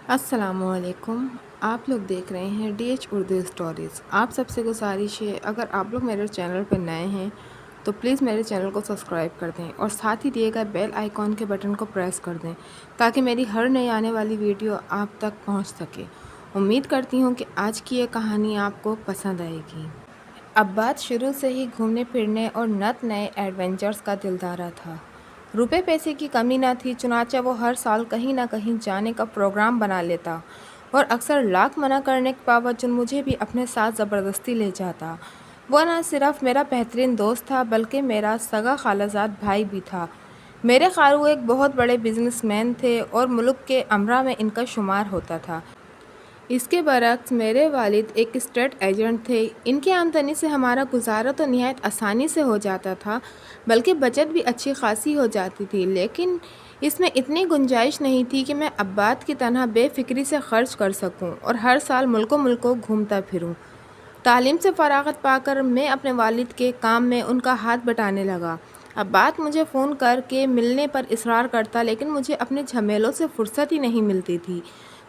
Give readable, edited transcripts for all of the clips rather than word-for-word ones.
السلام علیکم۔ آپ لوگ دیکھ رہے ہیں DH اردو اسٹوریز۔ آپ سب سے گزارش ہے، اگر آپ لوگ میرے چینل پر نئے ہیں تو پلیز میرے چینل کو سبسکرائب کر دیں اور ساتھ ہی دیے گئے بیل آئیکن کے بٹن کو پریس کر دیں تاکہ میری ہر نئی آنے والی ویڈیو آپ تک پہنچ سکے۔ امید کرتی ہوں کہ آج کی یہ کہانی آپ کو پسند آئے گی۔ عباد شروع سے ہی گھومنے پھرنے اور نئے ایڈونچرز کا دلدارہ تھا۔ روپے پیسے کی کمی نہ تھی، چنانچہ وہ ہر سال کہیں نہ کہیں جانے کا پروگرام بنا لیتا اور اکثر لاکھ منع کرنے کے باوجود مجھے بھی اپنے ساتھ زبردستی لے جاتا۔ وہ نہ صرف میرا بہترین دوست تھا بلکہ میرا سگا خالہ زاد بھائی بھی تھا۔ میرے خالو ایک بہت بڑے بزنس مین تھے اور ملک کے امراء میں ان کا شمار ہوتا تھا۔ اس کے برعکس میرے والد ایک اسٹیٹ ایجنٹ تھے۔ ان کی آمدنی سے ہمارا گزارا تو نہایت آسانی سے ہو جاتا تھا، بلکہ بچت بھی اچھی خاصی ہو جاتی تھی، لیکن اس میں اتنی گنجائش نہیں تھی کہ میں عباد کی طرح بے فکری سے خرچ کر سکوں اور ہر سال ملکوں گھومتا پھروں۔ تعلیم سے فراغت پا کر میں اپنے والد کے کام میں ان کا ہاتھ بٹانے لگا۔ عباد مجھے فون کر کے ملنے پر اصرار کرتا، لیکن مجھے اپنے جھمیلوں سے فرصت ہی نہیں ملتی تھی،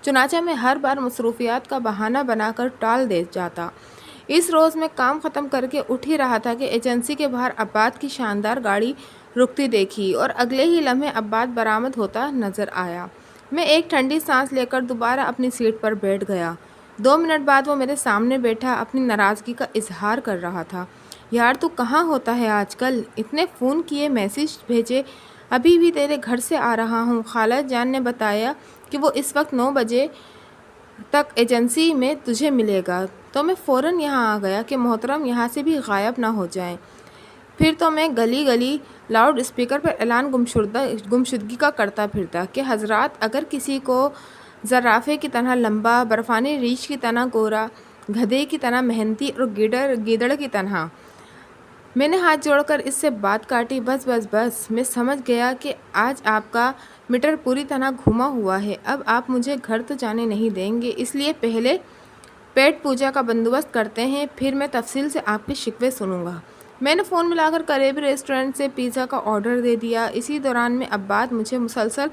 چنانچہ میں ہر بار مصروفیات کا بہانہ بنا کر ٹال دے جاتا۔ اس روز میں کام ختم کر کے اٹھ ہی رہا تھا کہ ایجنسی کے باہر عباد کی شاندار گاڑی رکتی دیکھی اور اگلے ہی لمحے عباد برآمد ہوتا نظر آیا۔ میں ایک ٹھنڈی سانس لے کر دوبارہ اپنی سیٹ پر بیٹھ گیا۔ 2 منٹ بعد وہ میرے سامنے بیٹھا اپنی ناراضگی کا اظہار کر رہا تھا۔ یار تو کہاں ہوتا ہے آج کل؟ اتنے فون کیے، میسج بھیجے، ابھی بھی تیرے گھر سے آ رہا ہوں۔ خالہ جان نے بتایا کہ وہ اس وقت 9 بجے تک ایجنسی میں تجھے ملے گا، تو میں فوراً یہاں آ گیا کہ محترم یہاں سے بھی غائب نہ ہو جائیں۔ پھر تو میں گلی گلی لاؤڈ اسپیکر پر اعلان گمشدگی کا کرتا پھرتا کہ حضرات، اگر کسی کو زرافے کی طرح لمبا، برفانی ریچھ کی طرح گورا، گدھے کی طرح محنتی اور گیدڑ کی طرح۔ میں نے ہاتھ جوڑ کر اس سے بات کاٹی۔ بس میں سمجھ گیا کہ آج آپ کا میٹر پوری طرح گھوما ہوا ہے۔ اب آپ مجھے گھر تو جانے نہیں دیں گے، اس لیے پہلے پیٹ پوجا کا بندوبست کرتے ہیں، پھر میں تفصیل سے آپ کے شکوے سنوں گا۔ میں نے فون ملا کر قریبی ریسٹورنٹ سے پیزا کا آرڈر دے دیا۔ اسی دوران میں عباد مجھے مسلسل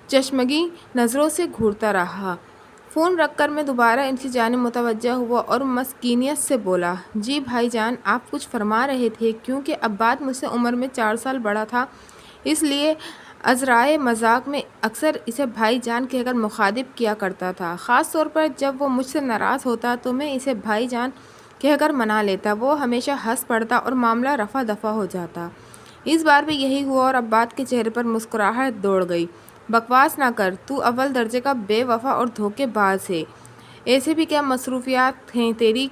چشمگی نظروں سے گھورتا رہا۔ فون رکھ کر میں دوبارہ ان کی جانب متوجہ ہوا اور مسکینیت سے بولا، جی بھائی جان، آپ کچھ فرما رہے تھے؟ کیونکہ عباد مجھ سے عمر میں 4 سال بڑا تھا، اس لیے عذرائے مذاق میں اکثر اسے بھائی جان کہہ کر مخاطب کیا کرتا تھا۔ خاص طور پر جب وہ مجھ سے ناراض ہوتا تو میں اسے بھائی جان کہہ کر منا لیتا، وہ ہمیشہ ہنس پڑتا اور معاملہ رفع دفع ہو جاتا۔ اس بار بھی یہی ہوا اور عباد کے چہرے پر مسکراہٹ دوڑ گئی۔ بکواس نہ کر، تو اول درجے کا بے وفا اور دھوکے باز ہے۔ ایسے بھی کیا مصروفیات ہیں تیری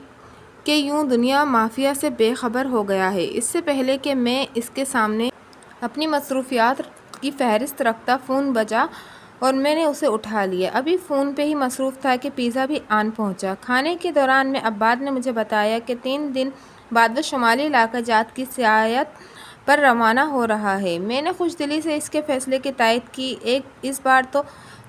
کہ یوں دنیا مافیا سے بے خبر ہو گیا ہے؟ اس سے پہلے کہ میں اس کے سامنے اپنی مصروفیات کی فہرست رکھتا، فون بجا اور میں نے اسے اٹھا لیا۔ ابھی فون پہ ہی مصروف تھا کہ پیزا بھی آن پہنچا۔ کھانے کے دوران میں عباد نے مجھے بتایا کہ 3 دن بعد وہ شمالی علاقہ جات کی سیاحت پر روانہ ہو رہا ہے۔ میں نے خوش دلی سے اس کے فیصلے کی تائید کی۔ اس بار تو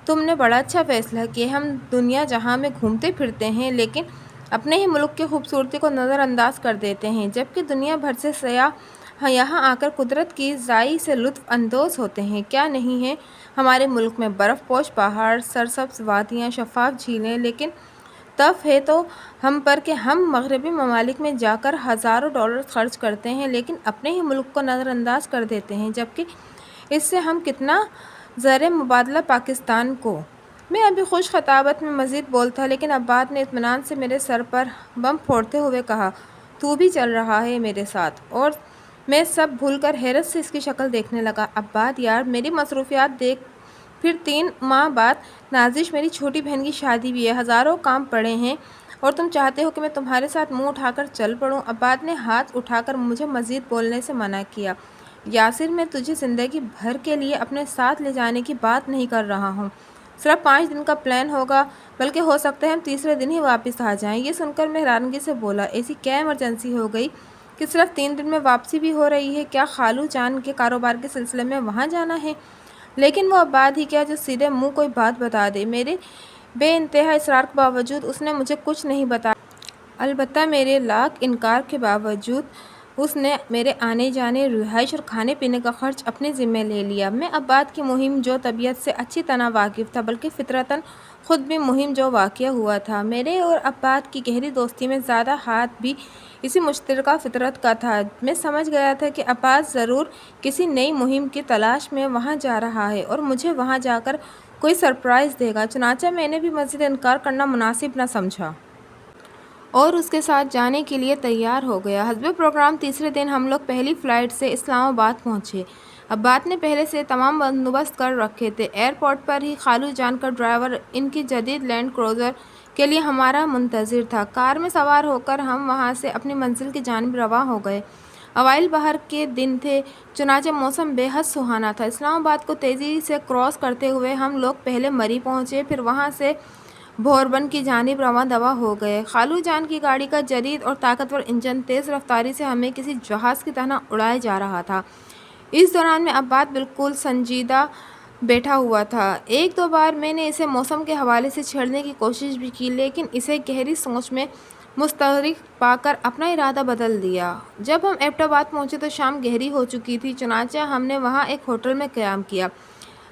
تم نے بڑا اچھا فیصلہ کیا۔ ہم دنیا جہاں میں گھومتے پھرتے ہیں لیکن اپنے ہی ملک کی خوبصورتی کو نظر انداز کر دیتے ہیں، جبکہ دنیا بھر سے سیاح یہاں آ کر قدرت کی زائی سے لطف اندوز ہوتے ہیں۔ کیا نہیں ہے ہمارے ملک میں برف پوش پہاڑ، سرسبز وادیاں، شفاف جھیلیں، لیکن تف ہے تو ہم پر کہ ہم مغربی ممالک میں جا کر ہزاروں ڈالر خرچ کرتے ہیں لیکن اپنے ہی ملک کو نظر انداز کر دیتے ہیں، جبکہ اس سے ہم کتنا زر مبادلہ پاکستان کو۔ میں ابھی خوش خطابت میں مزید بولتا لیکن عباد نے اطمینان سے میرے سر پر بم پھوڑتے ہوئے کہا، تو بھی چل رہا ہے میرے ساتھ؟ اور میں سب بھول کر حیرت سے اس کی شکل دیکھنے لگا۔ عباد یار، میری مصروفیات دیکھ، پھر 3 ماہ بعد نازش میری چھوٹی بہن کی شادی بھی ہے، ہزاروں کام پڑے ہیں اور تم چاہتے ہو کہ میں تمہارے ساتھ منہ اٹھا کر چل پڑوں؟ عباد نے ہاتھ اٹھا کر مجھے مزید بولنے سے منع کیا۔ یاسر، میں تجھے زندگی بھر کے لیے اپنے ساتھ لے جانے کی بات نہیں کر رہا ہوں، صرف 5 دن کا پلان ہوگا، بلکہ ہو سکتا ہے ہم تیسرے دن ہی واپس آ جائیں۔ یہ سن کر میں حیرانگی سے بولا، ایسی کیا ایمرجنسی ہو گئی کہ صرف 3 دن میں واپسی بھی ہو رہی ہے؟ کیا خالو جان کے کاروبار کے سلسلے میں وہاں جانا ہے؟ لیکن وہ عباد ہی کیا جو سیدھے منہ کوئی بات بتا دے۔ میرے بے انتہا اصرار کے باوجود اس نے مجھے کچھ نہیں بتایا، البتہ میرے لاکھ انکار کے باوجود اس نے میرے آنے جانے، رہائش اور کھانے پینے کا خرچ اپنے ذمہ لے لیا۔ میں عباد کی مہم جو طبیعت سے اچھی طرح واقف تھا، بلکہ فطرتاً خود بھی مہم جو واقع ہوا تھا۔ میرے اور عباد کی گہری دوستی میں زیادہ ہاتھ بھی اسی مشترکہ فطرت کا تھا۔ میں سمجھ گیا تھا کہ عباد ضرور کسی نئی مہم کی تلاش میں وہاں جا رہا ہے اور مجھے وہاں جا کر کوئی سرپرائز دے گا۔ چنانچہ میں نے بھی مزید انکار کرنا مناسب نہ سمجھا اور اس کے ساتھ جانے کے لیے تیار ہو گیا۔ حسب پروگرام تیسرے دن ہم لوگ پہلی فلائٹ سے اسلام آباد پہنچے۔ عباد نے پہلے سے تمام بندوبست کر رکھے تھے۔ ایئرپورٹ پر ہی خالو جان کا ڈرائیور ان کی جدید لینڈ کروزر کے لیے ہمارا منتظر تھا۔ کار میں سوار ہو کر ہم وہاں سے اپنی منزل کی جانب رواں ہو گئے۔ اوائل بہار کے دن تھے، چنانچہ موسم بے حد سہانا تھا۔ اسلام آباد کو تیزی سے کراس کرتے ہوئے ہم لوگ پہلے مری پہنچے، پھر وہاں سے بھوربن کی جانب رواں دواں ہو گئے۔ خالو جان کی گاڑی کا جدید اور طاقتور انجن تیز رفتاری سے ہمیں کسی جہاز کی طرح اڑائے جا رہا تھا۔ اس دوران میں عباد بالکل سنجیدہ بیٹھا ہوا تھا۔ ایک دو بار میں نے اسے موسم کے حوالے سے چھیڑنے کی کوشش بھی کی، لیکن اسے گہری سوچ میں مستغرق پا کر اپنا ارادہ بدل دیا۔ جب ہم ایبٹ آباد پہنچے تو شام گہری ہو چکی تھی، چنانچہ ہم نے وہاں ایک ہوٹل میں قیام کیا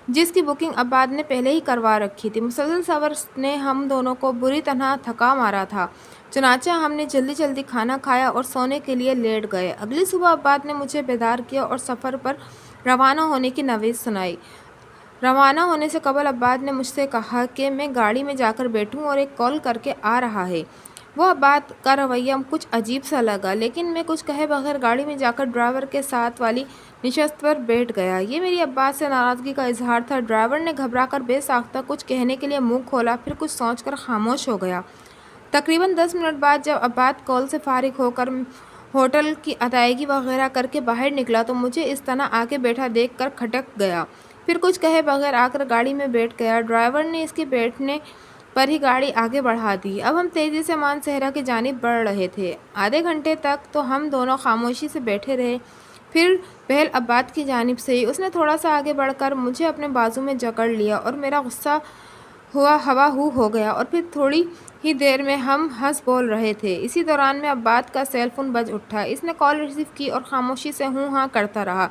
جس کی بکنگ عباد نے پہلے ہی کروا رکھی تھی۔ مسلسل سفر نے ہم دونوں کو بری طرح تھکا مارا تھا، چنانچہ ہم نے جلدی جلدی کھانا کھایا اور سونے کے لیے لیٹ گئے۔ اگلی صبح عباد نے مجھے بیدار کیا اور سفر پر روانہ ہونے کی نوید سنائی۔ روانہ ہونے سے قبل عباد نے مجھ سے کہا کہ میں گاڑی میں جا کر بیٹھوں اور ایک کال کر کے آ رہا ہے۔ وہ عباد کا رویہ کچھ عجیب سا لگا، لیکن میں کچھ کہے بغیر گاڑی میں جا کر ڈرائیور کے ساتھ والی نشست پر بیٹھ گیا۔ یہ میری عباد سے ناراضگی کا اظہار تھا۔ ڈرائیور نے گھبرا کر بے ساختہ کچھ کہنے کے لیے منہ کھولا، پھر کچھ سوچ کر خاموش ہو گیا۔ تقریباً 10 منٹ بعد جب عباد کال سے فارغ ہو کر ہوٹل کی ادائیگی وغیرہ کر کے باہر نکلا تو مجھے اس طرح آ کے بیٹھا دیکھ کر کھٹک گیا، پھر کچھ کہے بغیر آ کر گاڑی میں بیٹھ گیا۔ ڈرائیور نے اس کے بیٹھنے پر ہی گاڑی آگے بڑھا دی۔ اب ہم تیزی سے مانسہرہ کی جانب بڑھ رہے تھے۔ آدھے گھنٹے تک تو ہم دونوں خاموشی سے بیٹھے رہے، پھر پہل عباد کی جانب سے ہی۔ اس نے تھوڑا سا آگے بڑھ کر مجھے اپنے بازو میں جکڑ لیا اور میرا غصہ ہوا ہو گیا، اور پھر تھوڑی ہی دیر میں ہم ہنس بول رہے تھے۔ اسی دوران میں عباد کا سیل فون بج اٹھا۔ اس نے کال ریسیو کی اور خاموشی سے ہوں ہاں کرتا رہا،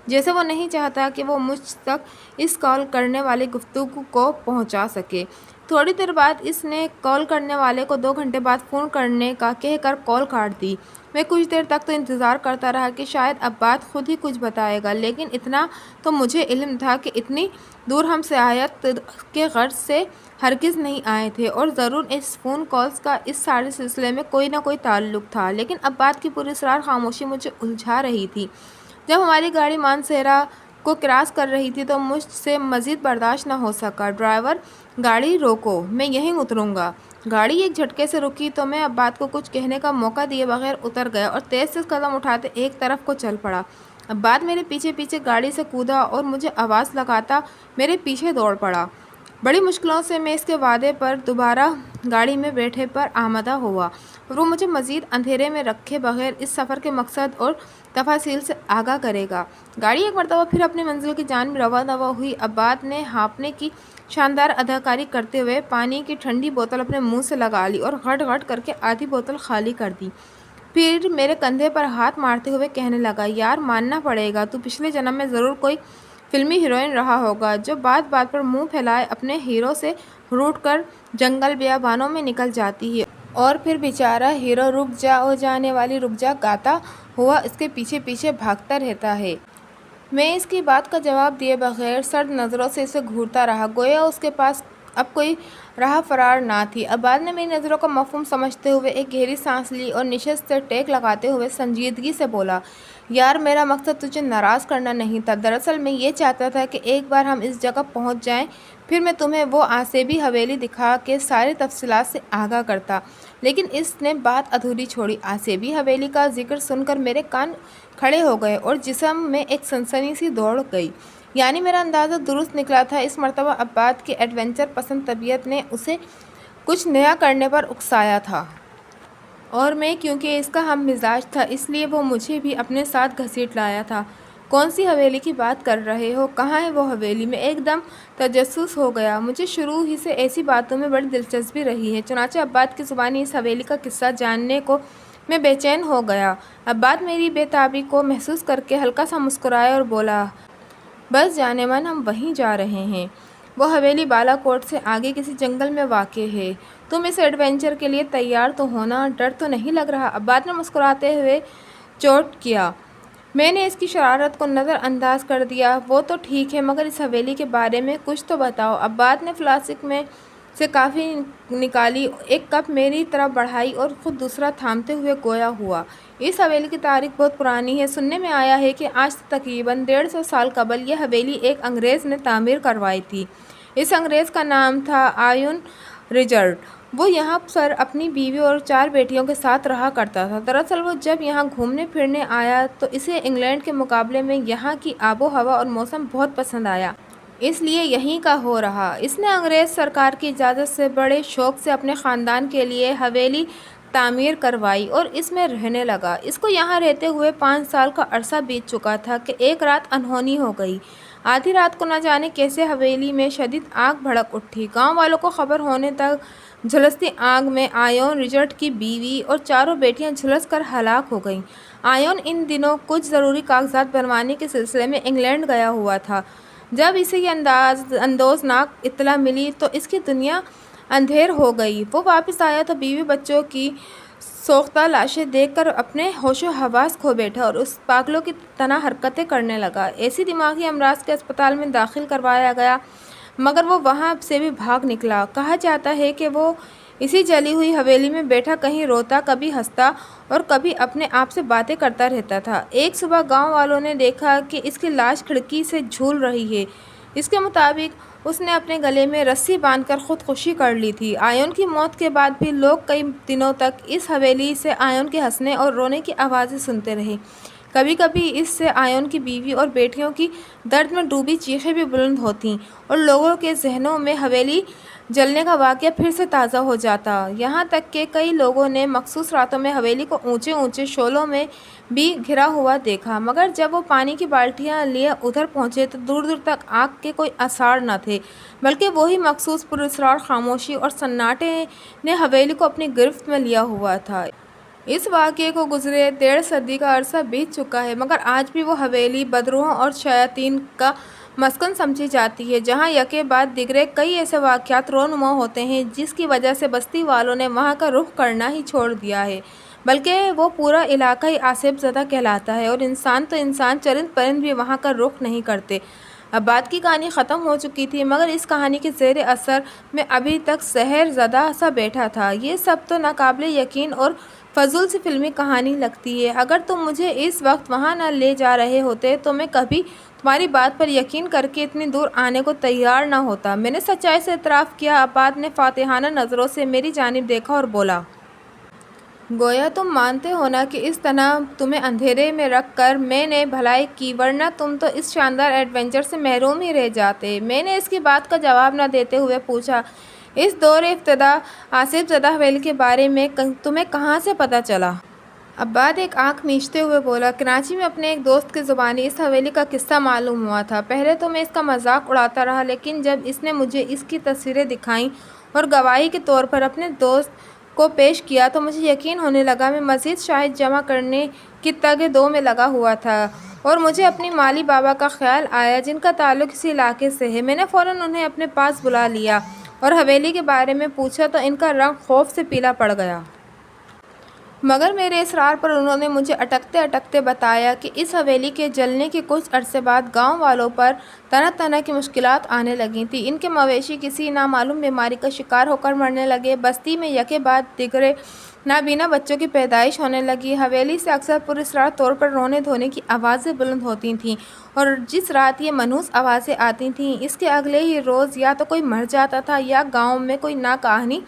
جیسے وہ نہیں چاہتا کہ وہ مجھ تک اس کال کرنے والی گفتگو کو پہنچا سکے۔ تھوڑی دیر بعد اس نے کال کرنے والے کو 2 گھنٹے بعد فون کرنے کا کہہ کر کال کاٹ دی۔ میں کچھ دیر تک تو انتظار کرتا رہا کہ شاید عباد خود ہی کچھ بتائے گا، لیکن اتنا تو مجھے علم تھا کہ اتنی دور ہم سیاحت کے غرض سے ہرگز نہیں آئے تھے، اور ضرور اس فون کالز کا اس سارے سلسلے میں کوئی نہ کوئی تعلق تھا۔ لیکن عباد کی پراسرار خاموشی مجھے الجھا رہی تھی۔ جب ہماری گاڑی مانسہرہ کو کراس کر رہی تھی تو مجھ سے مزید برداشت نہ ہو سکا۔ ڈرائیور، گاڑی روکو، میں یہیں اتروں گا۔ گاڑی ایک جھٹکے سے رکی تو میں عباد کو کچھ کہنے کا موقع دیے بغیر اتر گیا اور تیز تیز قدم اٹھاتے ایک طرف کو چل پڑا۔ عباد میرے پیچھے پیچھے گاڑی سے کودا اور مجھے آواز لگاتا میرے پیچھے دوڑ پڑا۔ بڑی مشکلوں سے میں اس کے وعدے پر دوبارہ گاڑی میں بیٹھے پر آمادہ ہوا، اور وہ مجھے مزید اندھیرے میں رکھے بغیر اس سفر کے مقصد اور تفاصیل سے آگاہ کرے گا۔ گاڑی ایک مرتبہ پھر اپنی منزل کی جانب رواں دواں ہوئی۔ عباد نے ہانپنے کی شاندار اداکاری کرتے ہوئے پانی کی ٹھنڈی بوتل اپنے منہ سے لگا لی اور غٹ غٹ کر کے آدھی بوتل خالی کر دی۔ پھر میرے کندھے پر ہاتھ مارتے ہوئے کہنے لگا، یار ماننا پڑے گا، تو پچھلے جنم میں ضرور کوئی فلمی ہیروئن رہا ہوگا جو بات بات پر منہ پھیلائے اپنے ہیرو سے روٹھ کر جنگل بیابانوں میں نکل جاتی ہے، اور پھر بیچارہ ہیرو رک جا او جانے والی رک جا گاتا ہوا اس کے پیچھے پیچھے بھاگتا رہتا ہے۔ میں اس کی بات کا جواب دیے بغیر سرد نظروں سے اسے گھورتا رہا، گویا اس کے پاس اب کوئی راہ فرار نہ تھی۔ عباد نے میری نظروں کا مفہوم سمجھتے ہوئے ایک گہری سانس لی اور نشست سے ٹیک لگاتے ہوئے سنجیدگی سے بولا، یار میرا مقصد تجھے ناراض کرنا نہیں تھا، دراصل میں یہ چاہتا تھا کہ ایک بار ہم اس جگہ پہنچ جائیں، پھر میں تمہیں وہ آسیبی حویلی دکھا کے ساری تفصیلات سے آگاہ کرتا۔ لیکن اس نے بات ادھوری چھوڑی۔ آسیبی حویلی کا ذکر سن کر میرے کان کھڑے ہو گئے اور جسم میں ایک سنسنی سی دوڑ گئی۔ یعنی میرا اندازہ درست نکلا تھا۔ اس مرتبہ عباد کی ایڈونچر پسند طبیعت نے اسے کچھ نیا کرنے پر اکسایا تھا، اور میں کیونکہ اس کا ہم مزاج تھا اس لیے وہ مجھے بھی اپنے ساتھ گھسیٹ لایا تھا۔ کون سی حویلی کی بات کر رہے ہو؟ کہاں ہے وہ حویلی؟ میں ایک دم تجسس ہو گیا۔ مجھے شروع ہی سے ایسی باتوں میں بڑی دلچسپی رہی ہے، چنانچہ عباد کی زبانی اس حویلی کا قصہ جاننے کو میں بے چین ہو گیا۔ عباد میری بے تابی کو محسوس کرکے ہلکا سا مسکرایا اور بولا، بس جانے من، ہم وہیں جا رہے ہیں۔ وہ حویلی بالا کوٹ سے آگے کسی جنگل میں واقع ہے۔ تم اس ایڈونچر کے لیے تیار تو ہو نا؟ ڈر تو نہیں لگ رہا؟ عباد نے مسکراتے ہوئے چوٹ کیا۔ میں نے اس کی شرارت کو نظر انداز کر دیا۔ وہ تو ٹھیک ہے، مگر اس حویلی کے بارے میں کچھ تو بتاؤ۔ عباد نے فلاسک میں سے کافی نکالی، ایک کپ میری طرف بڑھائی اور خود دوسرا تھامتے ہوئے گویا ہوا، اس حویلی کی تاریخ بہت پرانی ہے۔ سننے میں آیا ہے کہ آج سے تقریباً 150 سال قبل یہ حویلی ایک انگریز نے تعمیر کروائی تھی۔ اس انگریز کا نام تھا آئون ریچرڈ۔ وہ یہاں پر اپنی بیوی اور 4 بیٹیوں کے ساتھ رہا کرتا تھا۔ دراصل وہ جب یہاں گھومنے پھرنے آیا تو اسے انگلینڈ کے مقابلے میں یہاں کی آب و ہوا اور موسم بہت پسند آیا، اس لیے یہیں کا ہو رہا۔ اس نے انگریز سرکار کی اجازت سے بڑے شوق سے اپنے خاندان کے لیے حویلی تعمیر کروائی اور اس میں رہنے لگا۔ اس کو یہاں رہتے ہوئے 5 سال کا عرصہ بیت چکا تھا کہ ایک رات انہونی ہو گئی۔ آدھی رات کو نہ جانے کیسے حویلی میں شدید آگ بھڑک اٹھی۔ گاؤں والوں کو خبر ہونے تک جھلستی آگ میں آئون ریچرڈ کی بیوی اور 4 بیٹیاں جھلس کر ہلاک ہو گئیں۔ آئون ان دنوں کچھ ضروری کاغذات بنوانے کے سلسلے میں انگلینڈ گیا ہوا تھا۔ جب اسے یہ اندوزناک اطلاع ملی تو اس کی دنیا اندھیر ہو گئی۔ وہ واپس آیا تو بیوی بچوں کی سوختہ لاشیں دیکھ کر اپنے ہوش و حواس کھو بیٹھا اور اس پاگلوں کی طرح حرکتیں کرنے لگا۔ ایسی دماغی امراض کے اسپتال میں داخل کروایا گیا، مگر وہ وہاں سے بھی بھاگ نکلا۔ کہا جاتا ہے کہ وہ اسی جلی ہوئی حویلی میں بیٹھا کہیں روتا، کبھی ہنستا اور کبھی اپنے آپ سے باتیں کرتا رہتا تھا۔ ایک صبح گاؤں والوں نے دیکھا کہ اس کی لاش کھڑکی سے جھول رہی ہے۔ اس کے مطابق اس نے اپنے گلے میں رسی باندھ کر خودکشی کر لی تھی۔ آئون کی موت کے بعد بھی لوگ کئی دنوں تک اس حویلی سے آئون کے ہنسنے اور رونے کی آوازیں سنتے رہے۔ کبھی کبھی اس سے آئون کی بیوی اور بیٹیوں کی درد میں ڈوبی چیخیں بھی بلند ہوتیں اور لوگوں کے ذہنوں میں حویلی جلنے کا واقعہ پھر سے تازہ ہو جاتا۔ یہاں تک کہ کئی لوگوں نے مخصوص راتوں میں حویلی کو اونچے اونچے شعلوں میں بھی گھرا ہوا دیکھا، مگر جب وہ پانی کی بالٹیاں لیے ادھر پہنچے تو دور دور تک آگ کے کوئی آثار نہ تھے، بلکہ وہی مخصوص پراسرار خاموشی اور سناٹے نے حویلی کو اپنی گرفت میں لیا ہوا تھا۔ اس واقعے کو گزرے 1.5 صدی کا عرصہ بیت چکا ہے، مگر آج بھی وہ حویلی بدروحوں اور شیاطین کا مسکن سمجھی جاتی ہے، جہاں یکے بعد دیگرے کئی ایسے واقعات رونما ہوتے ہیں جس کی وجہ سے بستی والوں نے وہاں کا رخ کرنا ہی چھوڑ دیا ہے، بلکہ وہ پورا علاقہ ہی آصف زدہ کہلاتا ہے اور انسان تو انسان، چرند پرند بھی وہاں کا رخ نہیں کرتے۔ عباد کی کہانی ختم ہو چکی تھی، مگر اس کہانی کے زیر اثر میں ابھی تک سحر زدہ سا بیٹھا تھا۔ یہ سب تو ناقابل یقین اور فضول سی فلمی کہانی لگتی ہے۔ اگر تم مجھے اس وقت وہاں نہ لے جا رہے ہوتے تو میں کبھی تمہاری بات پر یقین کر کے اتنی دور آنے کو تیار نہ ہوتا۔ میں نے سچائی سے اعتراف کیا۔ عباد نے فاتحانہ نظروں سے میری جانب دیکھا اور بولا، گویا تم مانتے ہو نا کہ اس طرح تمہیں اندھیرے میں رکھ کر میں نے بھلائی کی، ورنہ تم تو اس شاندار ایڈونچر سے محروم ہی رہ جاتے۔ میں نے اس کی بات کا جواب نہ دیتے ہوئے پوچھا، اس دور ابتدا آصف زدہ حویلی کے بارے میں تمہیں کہاں سے پتہ چلا؟ عباد ایک آنکھ میچتے ہوئے بولا، کراچی میں اپنے ایک دوست کی زبانی اس حویلی کا قصہ معلوم ہوا تھا۔ پہلے تو میں اس کا مذاق اڑاتا رہا، لیکن جب اس نے مجھے اس کی تصویریں دکھائیں اور گواہی کے طور پر اپنے دوست کو پیش کیا تو مجھے یقین ہونے لگا۔ میں مزید شاہد جمع کرنے کی تگ دو میں لگا ہوا تھا اور مجھے اپنی مالی بابا کا خیال آیا جن کا تعلق اسی علاقے سے ہے۔ میں نے فوراً انہیں اپنے پاس بلا لیا اور حویلی کے بارے میں پوچھا تو ان کا رنگ خوف سے پیلا پڑ گیا، مگر میرے اصرار پر انہوں نے مجھے اٹکتے اٹکتے بتایا کہ اس حویلی کے جلنے کے کچھ عرصے بعد گاؤں والوں پر طرح طرح کی مشکلات آنے لگی تھیں۔ ان کے مویشی کسی نامعلوم بیماری کا شکار ہو کر مرنے لگے، بستی میں یکے بعد دیگرے نابینا بچوں کی پیدائش ہونے لگی۔ حویلی سے اکثر پراسرار طور پر رونے دھونے کی آوازیں بلند ہوتی تھیں اور جس رات یہ منحوس آوازیں آتی تھیں اس کے اگلے ہی روز یا تو کوئی مر جاتا تھا یا گاؤں میں کوئی ناگہانی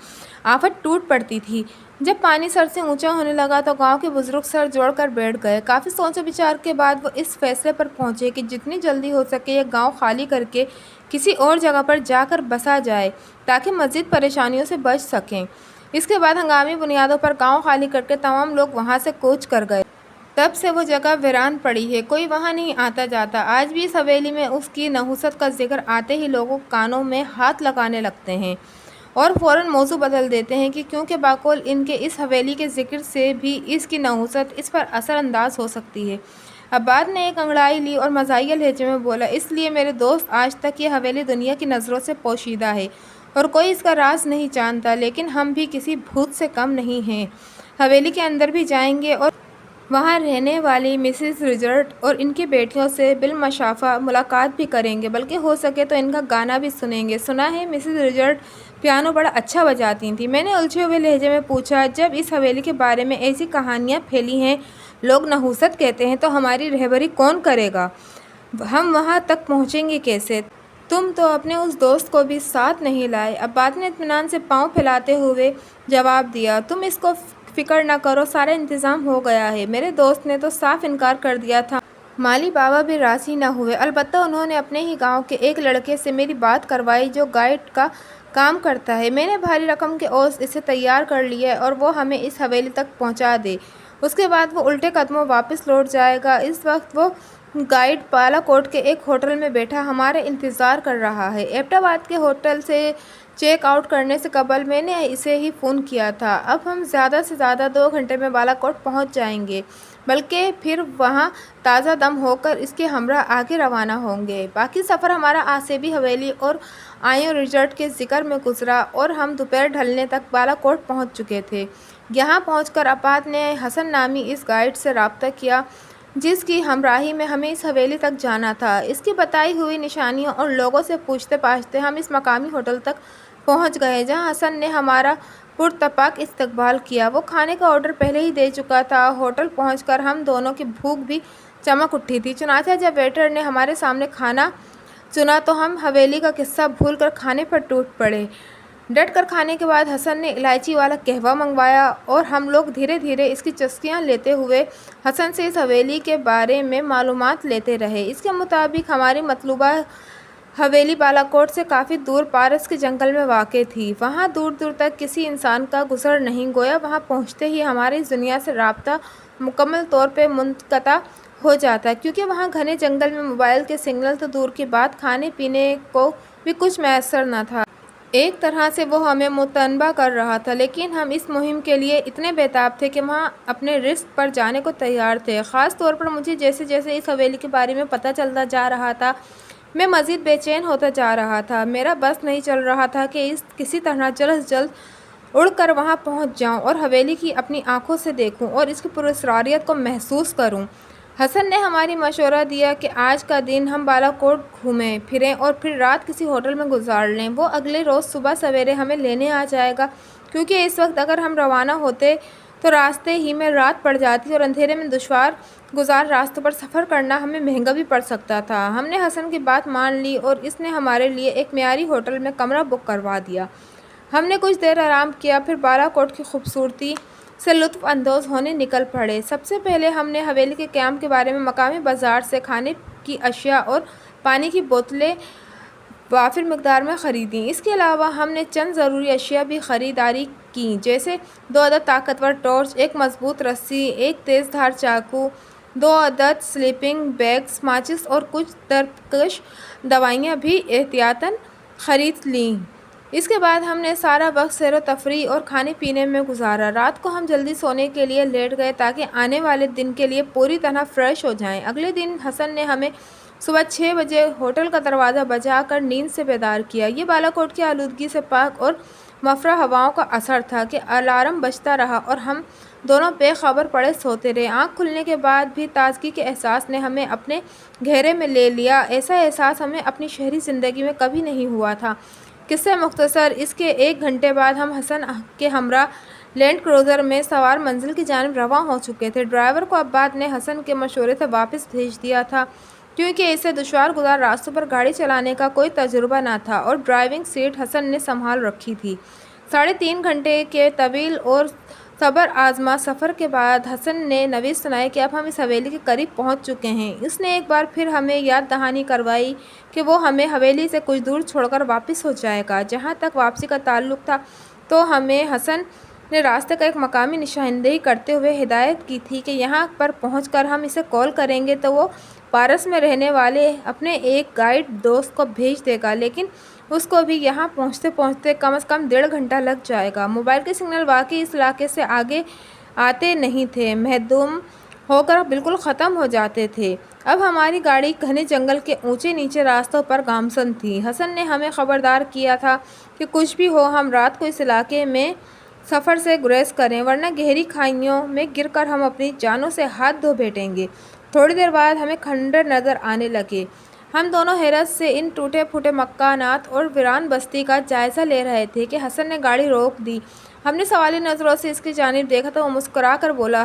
آفت ٹوٹ پڑتی تھی۔ جب پانی سر سے اونچا ہونے لگا تو گاؤں کے بزرگ سر جوڑ کر بیٹھ گئے۔ کافی سوچ و بچار کے بعد وہ اس فیصلے پر پہنچے کہ جتنی جلدی ہو سکے یہ گاؤں خالی کر کے کسی اور جگہ پر جا کر بسا جائے تاکہ مزید پریشانیوں سے بچ سکیں۔ اس کے بعد ہنگامی بنیادوں پر گاؤں خالی کر کے تمام لوگ وہاں سے کوچ کر گئے۔ تب سے وہ جگہ ویران پڑی ہے، کوئی وہاں نہیں آتا جاتا۔ آج بھی اس حویلی میں اس کی نحوست کا ذکر آتے ہی لوگوں کانوں میں ہاتھ لگانے لگتے ہیں اور فوراً موضوع بدل دیتے ہیں کہ کیونکہ باقول ان کے اس حویلی کے ذکر سے بھی اس کی نحوست اس پر اثر انداز ہو سکتی ہے۔ عباد نے ایک انگڑائی لی اور مزاحیہ لہجے میں بولا، اس لیے میرے دوست آج تک یہ حویلی دنیا کی نظروں سے پوشیدہ ہے اور کوئی اس کا راز نہیں جانتا، لیکن ہم بھی کسی بھوت سے کم نہیں ہیں۔ حویلی کے اندر بھی جائیں گے اور وہاں رہنے والی مسز رچرڈ اور ان کی بیٹیوں سے بالمشافہ ملاقات بھی کریں گے، بلکہ ہو سکے تو ان کا گانا بھی سنیں گے۔ سنا ہے مسز رچرڈ پیانو بڑا اچھا بجاتی تھیں؟ میں نے الجھے ہوئے لہجے میں پوچھا۔ جب اس حویلی کے بارے میں ایسی کہانیاں پھیلی ہیں، لوگ نحوست کہتے ہیں، تو ہماری رہبری کون کرے گا؟ ہم وہاں تک پہنچیں گے کیسے؟ تم تو اپنے اس دوست کو بھی ساتھ نہیں لائے۔ عباد نے اطمینان سے پاؤں پھیلاتے ہوئے جواب دیا، تم اس کو فکر نہ کرو، سارا انتظام ہو گیا ہے۔ میرے دوست نے تو صاف انکار کر دیا تھا۔ مالی بابا بھی راضی نہ ہوئے، البتہ انہوں نے اپنے ہی گاؤں کے ایک لڑکے سے میری بات کروائی جو گائیڈ کا کام کرتا ہے۔ میں نے بھاری رقم کے عوض اسے تیار کر لیا ہے اور وہ ہمیں اس حویلی تک پہنچا دے۔ اس کے بعد وہ الٹے قدموں واپس لوٹ جائے گا۔ اس وقت وہ گائیڈ بالا کوٹ کے ایک ہوٹل میں بیٹھا ہمارا انتظار کر رہا ہے۔ ایبٹ آباد کے ہوٹل سے چیک آؤٹ کرنے سے قبل میں نے اسے ہی فون کیا تھا۔ اب ہم زیادہ سے زیادہ 2 گھنٹے میں بالا کوٹ پہنچ جائیں گے، بلکہ پھر وہاں تازہ دم ہو کر اس کے ہمراہ آگے روانہ ہوں گے۔ باقی سفر ہمارا آسیبی حویلی اور آئیوں ریزورٹ کے ذکر میں گزرا اور ہم دوپہر ڈھلنے تک بالا کوٹ پہنچ چکے تھے۔ یہاں پہنچ کر عباد نے حسن نامی اس گائیڈ سے رابطہ کیا جس کی ہمراہی میں ہمیں اس حویلی تک جانا تھا۔ اس کی بتائی ہوئی نشانیوں اور لوگوں سے پوچھتے پاچھتے ہم اس مقامی ہوٹل تک پہنچ گئے جہاں حسن نے ہمارا پرتپاک استقبال کیا۔ وہ کھانے کا آرڈر پہلے ہی دے چکا تھا۔ ہوٹل پہنچ کر ہم دونوں کی بھوک بھی چمک اٹھی تھی، چنانچہ جب ویٹر نے ہمارے سامنے کھانا چنا تو ہم حویلی کا قصہ بھول کر کھانے پر ٹوٹ پڑے۔ ڈٹ کر کھانے کے بعد حسن نے الائچی والا قہوہ منگوایا اور ہم لوگ دھیرے دھیرے اس کی چسکیاں لیتے ہوئے حسن سے اس حویلی کے بارے میں معلومات لیتے رہے۔ اس کے مطابق ہماری مطلوبہ حویلی بالا کوٹ سے کافی دور پارس کے جنگل میں واقع تھی۔ وہاں دور دور تک کسی انسان کا گزر نہیں، گویا وہاں پہنچتے ہی ہمارے اس دنیا سے رابطہ مکمل طور پہ منقطع ہو جاتا، کیونکہ وہاں گھنے جنگل میں موبائل کے سگنل تو دور کی بات، کھانے پینے کو بھی کچھ میسر نہ تھا۔ ایک طرح سے وہ ہمیں متنبہ کر رہا تھا، لیکن ہم اس مہم کے لیے اتنے بیتاب تھے کہ وہاں اپنے رزق پر جانے کو تیار تھے۔ خاص طور پر مجھے جیسے جیسے اس حویلی کے بارے میں پتہ چلتا جا رہا تھا، میں مزید بے چین ہوتا جا رہا تھا۔ میرا بس نہیں چل رہا تھا کہ کسی طرح جلد از جلد اڑ کر وہاں پہنچ جاؤں اور حویلی کی اپنی آنکھوں سے دیکھوں اور اس کی پراسراریت کو محسوس کروں۔ حسن نے ہماری مشورہ دیا کہ آج کا دن ہم بالا کوٹ گھومیں پھریں اور پھر رات کسی ہوٹل میں گزار لیں۔ وہ اگلے روز صبح سویرے ہمیں لینے آ جائے گا، کیونکہ اس وقت اگر ہم روانہ ہوتے تو راستے ہی میں رات پڑ جاتی اور اندھیرے میں دشوار گزار راستوں پر سفر کرنا ہمیں مہنگا بھی پڑ سکتا تھا۔ ہم نے حسن کی بات مان لی اور اس نے ہمارے لیے ایک معیاری ہوٹل میں کمرہ بک کروا دیا۔ ہم نے کچھ دیر آرام کیا، پھر بالا کوٹ کی خوبصورتی سے لطف اندوز ہونے نکل پڑے۔ سب سے پہلے ہم نے حویلی کے قیام کے بارے میں مقامی بازار سے کھانے کی اشیاء اور پانی کی بوتلیں وافر مقدار میں خریدیں۔ اس کے علاوہ ہم نے چند ضروری اشیاء بھی خریداری کی، جیسے 2 عدد طاقتور ٹارچ، ایک مضبوط رسی، ایک تیز دھار چاقو، 2 عدد سلیپنگ بیگز، ماچس اور کچھ درپکش دوائیاں بھی احتیاطاً خرید لیں۔ اس کے بعد ہم نے سارا وقت سیر و تفریح اور کھانے پینے میں گزارا۔ رات کو ہم جلدی سونے کے لیے لیٹ گئے تاکہ آنے والے دن کے لیے پوری طرح فریش ہو جائیں۔ اگلے دن حسن نے ہمیں صبح 6 بجے ہوٹل کا دروازہ بجا کر نیند سے بیدار کیا۔ یہ بالا کوٹ کی آلودگی سے پاک اور مفرح ہواؤں کا اثر تھا کہ الارم بجتا رہا اور ہم دونوں بے خبر پڑے سوتے رہے۔ آنکھ کھلنے کے بعد بھی تازگی کے احساس نے ہمیں اپنے گھیرے میں لے لیا۔ ایسا احساس ہمیں اپنی شہری زندگی میں کبھی نہیں ہوا تھا۔ قصہ مختصر، اس کے 1 گھنٹے بعد ہم حسن کے ہمراہ لینڈ کروزر میں سوار منزل کی جانب رواں ہو چکے تھے۔ ڈرائیور کو عباد نے حسن کے مشورے سے واپس بھیج دیا تھا، کیونکہ اسے دشوار گزار راستوں پر گاڑی چلانے کا کوئی تجربہ نہ تھا اور ڈرائیونگ سیٹ حسن نے سنبھال رکھی تھی۔ 3.5 گھنٹے کے طویل اور صبر آزما سفر کے بعد حسن نے نویس سنائی کہ اب ہم اس حویلی کے قریب پہنچ چکے ہیں۔ اس نے ایک بار پھر ہمیں یاد دہانی کروائی کہ وہ ہمیں حویلی سے کچھ دور چھوڑ کر واپس ہو جائے گا۔ جہاں تک واپسی کا تعلق تھا تو ہمیں حسن نے راستے کا ایک مقامی نشاندہی کرتے ہوئے ہدایت کی تھی کہ یہاں پر پہنچ کر ہم اسے کال کریں گے تو وہ پارس میں رہنے والے اپنے ایک گائیڈ دوست کو بھیج دے گا، لیکن اس کو بھی یہاں پہنچتے پہنچتے کم از کم 1.5 گھنٹہ لگ جائے گا۔ موبائل کے سگنل واقعی اس علاقے سے آگے آتے نہیں تھے، محدود ہو کر بالکل ختم ہو جاتے تھے۔ اب ہماری گاڑی گھنے جنگل کے اونچے نیچے راستوں پر گامزن تھی۔ حسن نے ہمیں خبردار کیا تھا کہ کچھ بھی ہو ہم رات کو اس علاقے میں سفر سے گریز کریں، ورنہ گہری کھائیوں میں گر کر ہم اپنی جانوں سے ہاتھ دھو بیٹھیں گے۔ تھوڑی دیر بعد ہمیں کھنڈر نظر آنے لگے۔ ہم دونوں حیرت سے ان ٹوٹے پھوٹے مکانات اور ویران بستی کا جائزہ لے رہے تھے کہ حسن نے گاڑی روک دی۔ ہم نے سوالی نظروں سے اس کی جانب دیکھا تو وہ مسکرا کر بولا،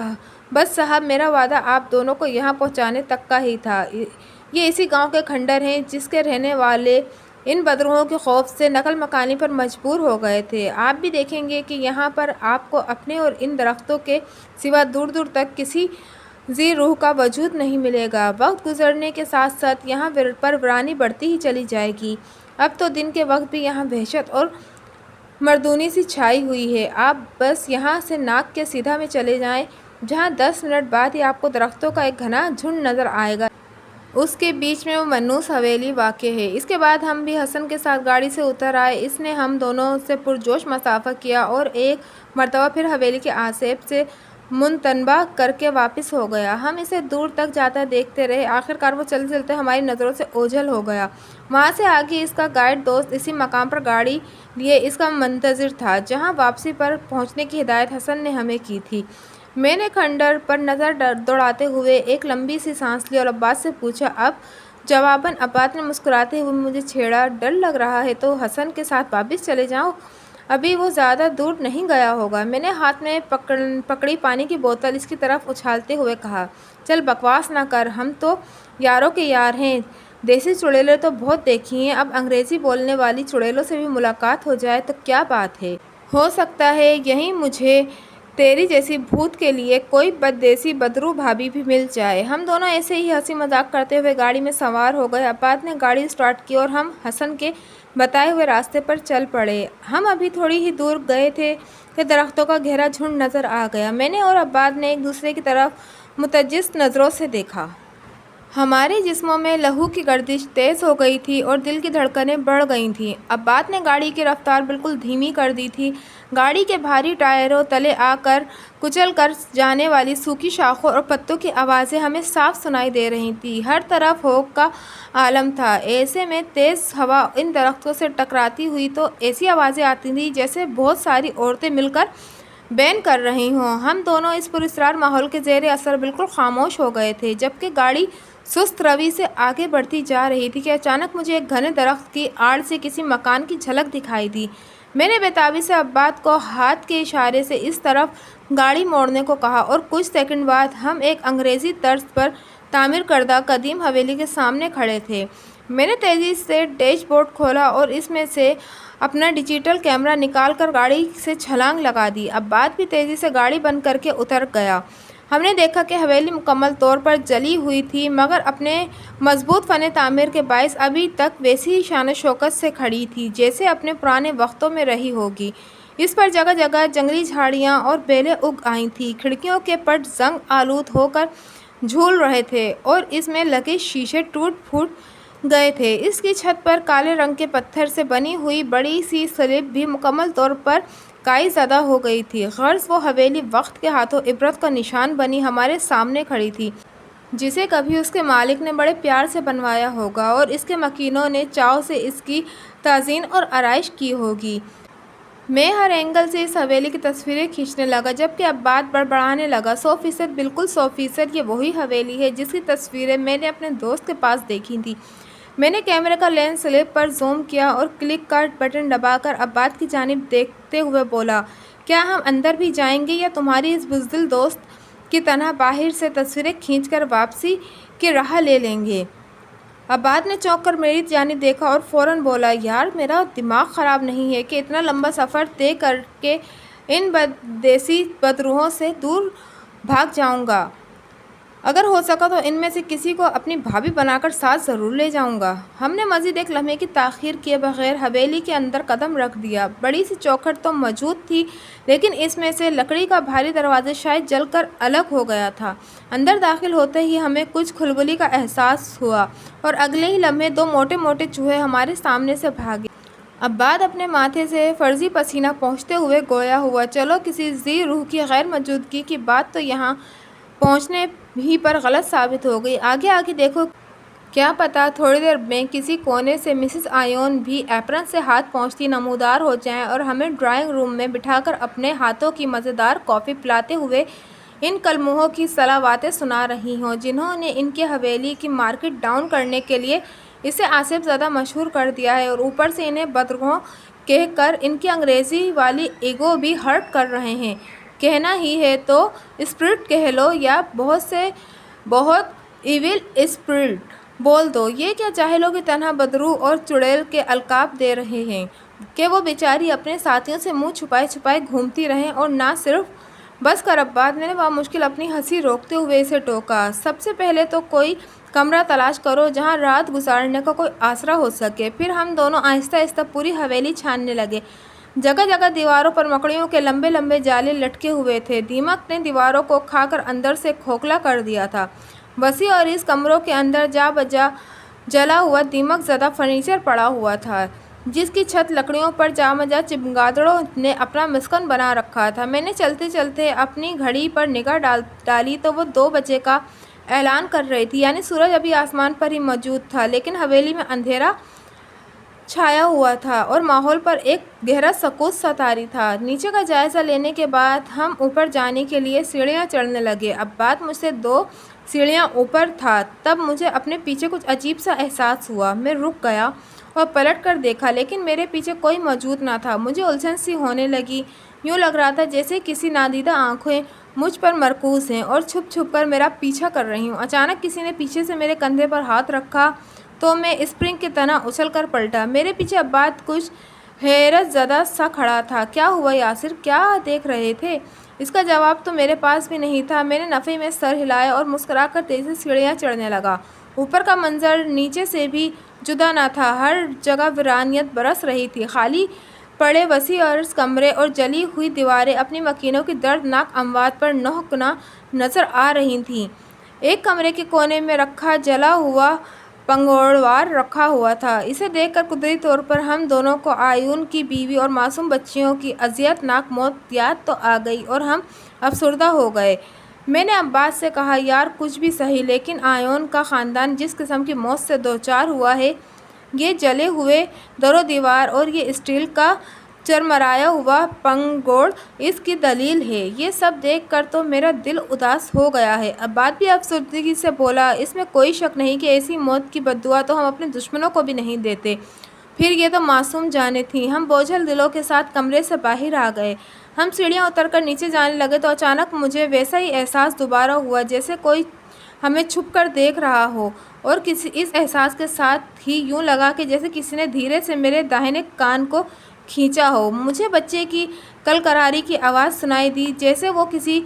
بس صاحب، میرا وعدہ آپ دونوں کو یہاں پہنچانے تک کا ہی تھا۔ یہ اسی گاؤں کے کھنڈر ہیں جس کے رہنے والے ان بدروحوں کے خوف سے نقل مکانی پر مجبور ہو گئے تھے۔ آپ بھی دیکھیں گے کہ یہاں پر آپ کو اپنے اور ان درختوں کے سوا دور دور تک کسی ذی روح کا وجود نہیں ملے گا۔ وقت گزرنے کے ساتھ ساتھ یہاں پر ویرانی بڑھتی ہی چلی جائے گی۔ اب تو دن کے وقت بھی یہاں وحشت اور مردونی سی چھائی ہوئی ہے۔ آپ بس یہاں سے ناک کے سیدھا میں چلے جائیں، جہاں 10 منٹ بعد ہی آپ کو درختوں کا ایک گھنا جھنڈ نظر آئے گا۔ اس کے بیچ میں وہ منحوس حویلی واقع ہے۔ اس کے بعد ہم بھی حسن کے ساتھ گاڑی سے اتر آئے۔ اس نے ہم دونوں سے پرجوش مصافحہ کیا اور ایک مرتبہ پھر حویلی کے آسیب سے منتباہ کر کے واپس ہو گیا۔ ہم اسے دور تک جاتا دیکھتے رہے۔ آخرکار وہ چلتے چلتے ہماری نظروں سے اوجھل ہو گیا۔ وہاں سے آگے اس کا گائیڈ دوست اسی مقام پر گاڑی لیے اس کا منتظر تھا، جہاں واپسی پر پہنچنے کی ہدایت حسن نے ہمیں کی تھی۔ میں نے کھنڈر پر نظر دوڑاتے ہوئے ایک لمبی سی سانس لی اور عباس سے پوچھا، اب جواباً عباس نے مسکراتے ہوئے مجھے چھیڑا، ڈر لگ رہا ہے تو حسن کے ساتھ واپس چلے جاؤ، ابھی وہ زیادہ دور نہیں گیا ہوگا۔ میں نے ہاتھ میں پکڑی پانی کی بوتل اس کی طرف اچھالتے ہوئے کہا، چل بکواس نہ کر، ہم تو یاروں کے یار ہیں، دیسی چڑیلیں تو بہت دیکھی ہیں، اب انگریزی بولنے والی چڑیلوں سے بھی ملاقات ہو جائے تو کیا بات ہے۔ ہو سکتا ہے یہیں مجھے تیری جیسی بھوت کے لیے کوئی بددیسی بدرو بھابھی بھی مل جائے۔ ہم دونوں ایسے ہی ہنسی مذاق کرتے ہوئے گاڑی میں سوار ہو گئے۔ عباس نے گاڑی اسٹارٹ کی اور ہم حسن کے بتائے ہوئے راستے پر چل پڑے۔ ہم ابھی تھوڑی ہی دور گئے تھے کہ درختوں کا گہرا جھنڈ نظر آ گیا۔ میں نے اور عباس نے ایک دوسرے کی طرف متجسس نظروں سے دیکھا۔ ہمارے جسموں میں لہو کی گردش تیز ہو گئی تھی اور دل کی دھڑکنیں بڑھ گئی تھیں۔ عباس نے گاڑی کی رفتار بالکل دھیمی کر دی تھی۔ گاڑی کے بھاری ٹائروں تلے آ کر کچل کر جانے والی سوکھی شاخوں اور پتوں کی آوازیں ہمیں صاف سنائی دے رہی تھیں۔ ہر طرف فوگ کا عالم تھا۔ ایسے میں تیز ہوا ان درختوں سے ٹکراتی ہوئی تو ایسی آوازیں آتی تھیں جیسے بہت ساری عورتیں مل کر بین کر رہی ہوں۔ ہم دونوں اس پراسرار ماحول کے زیر اثر بالکل خاموش ہو گئے تھے، جبکہ گاڑی سست روی سے آگے بڑھتی جا رہی تھی کہ اچانک مجھے ایک گھنے درخت کی آڑ سے کسی مکان کی جھلک دکھائی دی۔ میں نے بے تابی سے عباس کو ہاتھ کے اشارے سے اس طرف گاڑی موڑنے کو کہا اور کچھ سیکنڈ بعد ہم ایک انگریزی طرز پر تعمیر کردہ قدیم حویلی کے سامنے کھڑے تھے۔ میں نے تیزی سے ڈیش بورڈ کھولا اور اس میں سے اپنا ڈیجیٹل کیمرہ نکال کر گاڑی سے چھلانگ لگا دی۔ عباس بھی تیزی سے گاڑی بند کر کے اتر گیا۔ ہم نے دیکھا کہ حویلی مکمل طور پر جلی ہوئی تھی، مگر اپنے مضبوط فن تعمیر کے باعث ابھی تک ویسی ہی شان و شوکت سے کھڑی تھی جیسے اپنے پرانے وقتوں میں رہی ہوگی۔ اس پر جگہ جگہ جنگلی جھاڑیاں اور بیلیں اگ آئی تھیں۔ کھڑکیوں کے پٹ زنگ آلود ہو کر جھول رہے تھے اور اس میں لگے شیشے ٹوٹ پھوٹ گئے تھے۔ اس کی چھت پر کالے رنگ کے پتھر سے بنی ہوئی بڑی سی سلیب بھی مکمل طور پر کائی زدہ ہو گئی تھی۔ غرض وہ حویلی وقت کے ہاتھوں عبرت کا نشان بنی ہمارے سامنے کھڑی تھی، جسے کبھی اس کے مالک نے بڑے پیار سے بنوایا ہوگا اور اس کے مکینوں نے چاؤ سے اس کی تزئین اور آرائش کی ہوگی۔ میں ہر اینگل سے اس حویلی کی تصویریں کھینچنے لگا، جبکہ عباس بڑبڑانے لگا، 100% بالکل 100% یہ وہی حویلی ہے جس کی تصویریں میں نے اپنے دوست کے پاس دیکھی تھیں۔ میں نے کیمرے کا لینس سلیب پر زوم کیا اور کلک کا بٹن دبا کر عباس کی جانب دیکھتے ہوئے بولا، کیا ہم اندر بھی جائیں گے یا تمہاری اس بزدل دوست کی طرح باہر سے تصویریں کھینچ کر واپسی کی راہ لے لیں گے؟ عباس نے چونک کر میری جانب دیکھا اور فوراً بولا، یار میرا دماغ خراب نہیں ہے کہ اتنا لمبا سفر طے کر کے ان دیسی بدروحوں سے دور بھاگ جاؤں گا۔ اگر ہو سکا تو ان میں سے کسی کو اپنی بھابھی بنا کر ساتھ ضرور لے جاؤں گا۔ ہم نے مزید ایک لمحے کی تاخیر کیے بغیر حویلی کے اندر قدم رکھ دیا۔ بڑی سی چوکھٹ تو موجود تھی، لیکن اس میں سے لکڑی کا بھاری دروازہ شاید جل کر الگ ہو گیا تھا۔ اندر داخل ہوتے ہی ہمیں کچھ کھلبلی کا احساس ہوا اور اگلے ہی لمحے 2 موٹے موٹے چوہے ہمارے سامنے سے بھاگے عباد اپنے ماتھے سے فرضی پسینہ پہنچتے ہوئے گویا ہوا، چلو کسی ذی روح کی غیر موجودگی کی بات تو یہاں پہنچنے ہی پر غلط ثابت ہو گئی۔ آگے آگے دیکھو، کیا پتہ تھوڑی دیر میں کسی کونے سے مسز آئیون بھی ایپرن سے ہاتھ پوچھتی نمودار ہو جائیں اور ہمیں ڈرائنگ روم میں بٹھا کر اپنے ہاتھوں کی مزیدار کافی پلاتے ہوئے ان کلمحوں کی صلواتیں سنا رہی ہوں جنہوں نے ان کی حویلی کی مارکیٹ ڈاؤن کرنے کے لیے اسے آصف زدہ مشہور کر دیا ہے، اور اوپر سے انہیں بدرگوں کہہ کر ان کی انگریزی والی ایگو بھی ہرٹ کر رہے ہیں۔ کہنا ہی ہے تو اسپرٹ کہہ لو یا بہت ایول اسپرٹ بول دو، یہ کیا جاہلوں کی طرح بدرو اور چڑیل کے القاب دے رہے ہیں کہ وہ بیچاری اپنے ساتھیوں سے منہ چھپائے چھپائے گھومتی رہیں۔ اور نہ صرف بس کر عباد، میں نے بامشکل اپنی ہنسی روکتے ہوئے اسے ٹوکا، سب سے پہلے تو کوئی کمرہ تلاش کرو جہاں رات گزارنے کا کوئی آسرا ہو سکے۔ پھر ہم دونوں آہستہ آہستہ پوری حویلی چھاننے لگے۔ جگہ جگہ دیواروں پر مکڑیوں کے لمبے لمبے جالے لٹکے ہوئے تھے، دیمک نے دیواروں کو کھا کر اندر سے کھوکھلا کر دیا تھا۔ وسیع اور اس کمروں کے اندر جا بجا جلا ہوا دیمک زدہ فرنیچر پڑا ہوا تھا جس کی چھت لکڑیوں پر جامجا چمگادڑوں نے اپنا مسکن بنا رکھا تھا۔ میں نے چلتے چلتے اپنی گھڑی پر نگاہ ڈالی تو وہ 2 بجے کا اعلان کر رہی تھی، یعنی سورج ابھی آسمان پر ہی موجود تھا، لیکن حویلی میں اندھیرا چھایا ہوا تھا اور ماحول پر ایک گہرا سکوت سا طاری تھا۔ نیچے کا جائزہ لینے کے بعد ہم اوپر جانے کے لیے سیڑھیاں چڑھنے لگے۔ عباد مجھ سے 2 سیڑھیاں اوپر تھا، تب مجھے اپنے پیچھے کچھ عجیب سا احساس ہوا۔ میں رک گیا اور پلٹ کر دیکھا، لیکن میرے پیچھے کوئی موجود نہ تھا۔ مجھے الجھن سی ہونے لگی، یوں لگ رہا تھا جیسے کسی نادیدہ آنکھیں مجھ پر مرکوز ہیں اور چھپ چھپ کر میرا پیچھا کر رہی ہوں۔ اچانک کسی نے پیچھے سے میرے کندھے پر ہاتھ رکھا تو میں اسپرنگ کی طرح اچھل کر پلٹا۔ میرے پیچھے عباد کچھ حیرت زدہ سا کھڑا تھا۔ کیا ہوا یاسر، کیا دیکھ رہے تھے؟ اس کا جواب تو میرے پاس بھی نہیں تھا۔ میں نے نفی میں سر ہلایا اور مسکرا کر تیزی سے سیڑھیاں چڑھنے لگا۔ اوپر کا منظر نیچے سے بھی جدا نہ تھا، ہر جگہ ویرانیت برس رہی تھی، خالی پڑے وسیع عرض کمرے اور جلی ہوئی دیواریں اپنی مکینوں کی دردناک اموات پر نوحہ نظر آ رہی تھیں۔ ایک کمرے کے کونے میں رکھا جلا ہوا پنگوڑوار رکھا ہوا تھا، اسے دیکھ کر قدرتی طور پر ہم دونوں کو آئیون کی بیوی اور معصوم بچیوں کی اذیت ناک موت یاد تو آ گئی اور ہم افسردہ ہو گئے۔ میں نے عباس سے کہا، یار کچھ بھی صحیح، لیکن آئیون کا خاندان جس قسم کی موت سے دوچار ہوا ہے، یہ جلے ہوئے در و دیوار اور یہ اسٹیل کا چرمرایا ہوا پنگوڑ اس کی دلیل ہے۔ یہ سب دیکھ کر تو میرا دل اداس ہو گیا ہے۔ عباد بھی افسردگی سے بولا، اس میں کوئی شک نہیں کہ ایسی موت کی بددعا تو ہم اپنے دشمنوں کو بھی نہیں دیتے۔ پھر یہ تو معصوم جانیں تھیں۔ ہم بوجھل دلوں کے ساتھ کمرے سے باہر آ گئے۔ ہم سیڑھیاں اتر کر نیچے جانے لگے تو اچانک مجھے ویسا ہی احساس دوبارہ ہوا جیسے کوئی ہمیں چھپ کر دیکھ رہا ہو، اور اس احساس کے ساتھ ہی یوں لگا کہ جیسے کسی نے دھیرے سے میرے داہنے کان کو کھینچا ہو۔ مجھے بچے کی کلکراری کی آواز سنائی دی، جیسے وہ کسی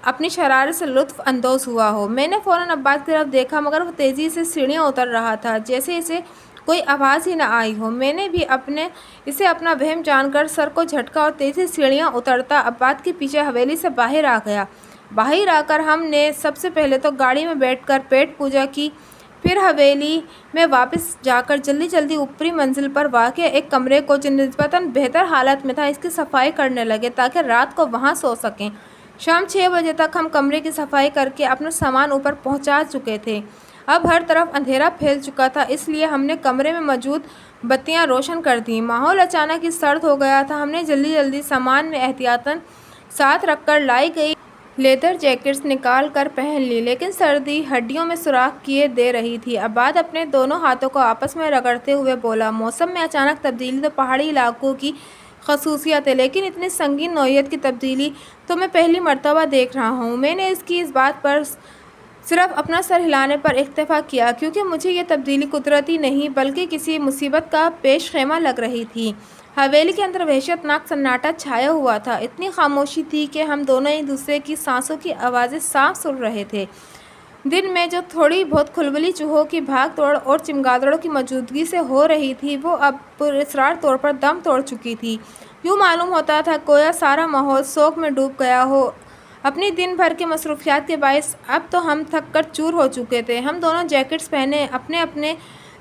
اپنی شرارت سے لطف اندوز ہوا ہو۔ میں نے فوراً عباد کی طرف دیکھا، مگر وہ تیزی سے سیڑھیاں اتر رہا تھا جیسے اسے کوئی آواز ہی نہ آئی ہو۔ میں نے بھی اسے اپنا وہم جان کر سر کو جھٹکا اور تیزی سے سیڑھیاں اترتا عباد کے پیچھے حویلی سے باہر آ گیا۔ باہر آ کر ہم نے سب سے پہلے تو گاڑی میں بیٹھ کر پیٹ پوجا کی، پھر حویلی میں واپس جا کر جلدی جلدی اوپری منزل پر واقع ایک کمرے کو جو نسبتاً بہتر حالت میں تھا اس کی صفائی کرنے لگے تاکہ رات کو وہاں سو سکیں۔ شام 6 بجے تک ہم کمرے کی صفائی کر کے اپنا سامان اوپر پہنچا چکے تھے۔ اب ہر طرف اندھیرا پھیل چکا تھا، اس لیے ہم نے کمرے میں موجود بتیاں روشن کر دیں۔ ماحول اچانک ہی سرد ہو گیا تھا۔ ہم نے جلدی جلدی سامان میں احتیاطاً ساتھ رکھ کر لائی گئی لیدر جیکٹس نکال کر پہن لی، لیکن سردی ہڈیوں میں سوراخ کیے دے رہی تھی۔ عباد اپنے دونوں ہاتھوں کو آپس میں رگڑتے ہوئے بولا، موسم میں اچانک تبدیلی تو پہاڑی علاقوں کی خصوصیت ہے، لیکن اتنی سنگین نوعیت کی تبدیلی تو میں پہلی مرتبہ دیکھ رہا ہوں۔ میں نے اس بات پر صرف اپنا سر ہلانے پر اکتفا کیا، کیونکہ مجھے یہ تبدیلی قدرتی نہیں بلکہ کسی مصیبت کا پیش خیمہ لگ رہی تھی۔ حویلی کے اندر وحشت ناک سناٹا چھایا ہوا تھا، اتنی خاموشی تھی کہ ہم دونوں ایک دوسرے کی سانسوں کی آوازیں صاف سن رہے تھے۔ دن میں جو تھوڑی بہت کھلبلی چوہوں کی بھاگ دوڑ اور چمگادڑوں کی موجودگی سے ہو رہی تھی، وہ اب پراسرار طور پر دم توڑ چکی تھی۔ یوں معلوم ہوتا تھا گویا سارا ماحول سوگ میں ڈوب گیا ہو۔ اپنی دن بھر کی مصروفیات کے باعث اب تو ہم تھک کر چور ہو چکے تھے۔ ہم دونوں جیکٹس پہنے اپنے اپنے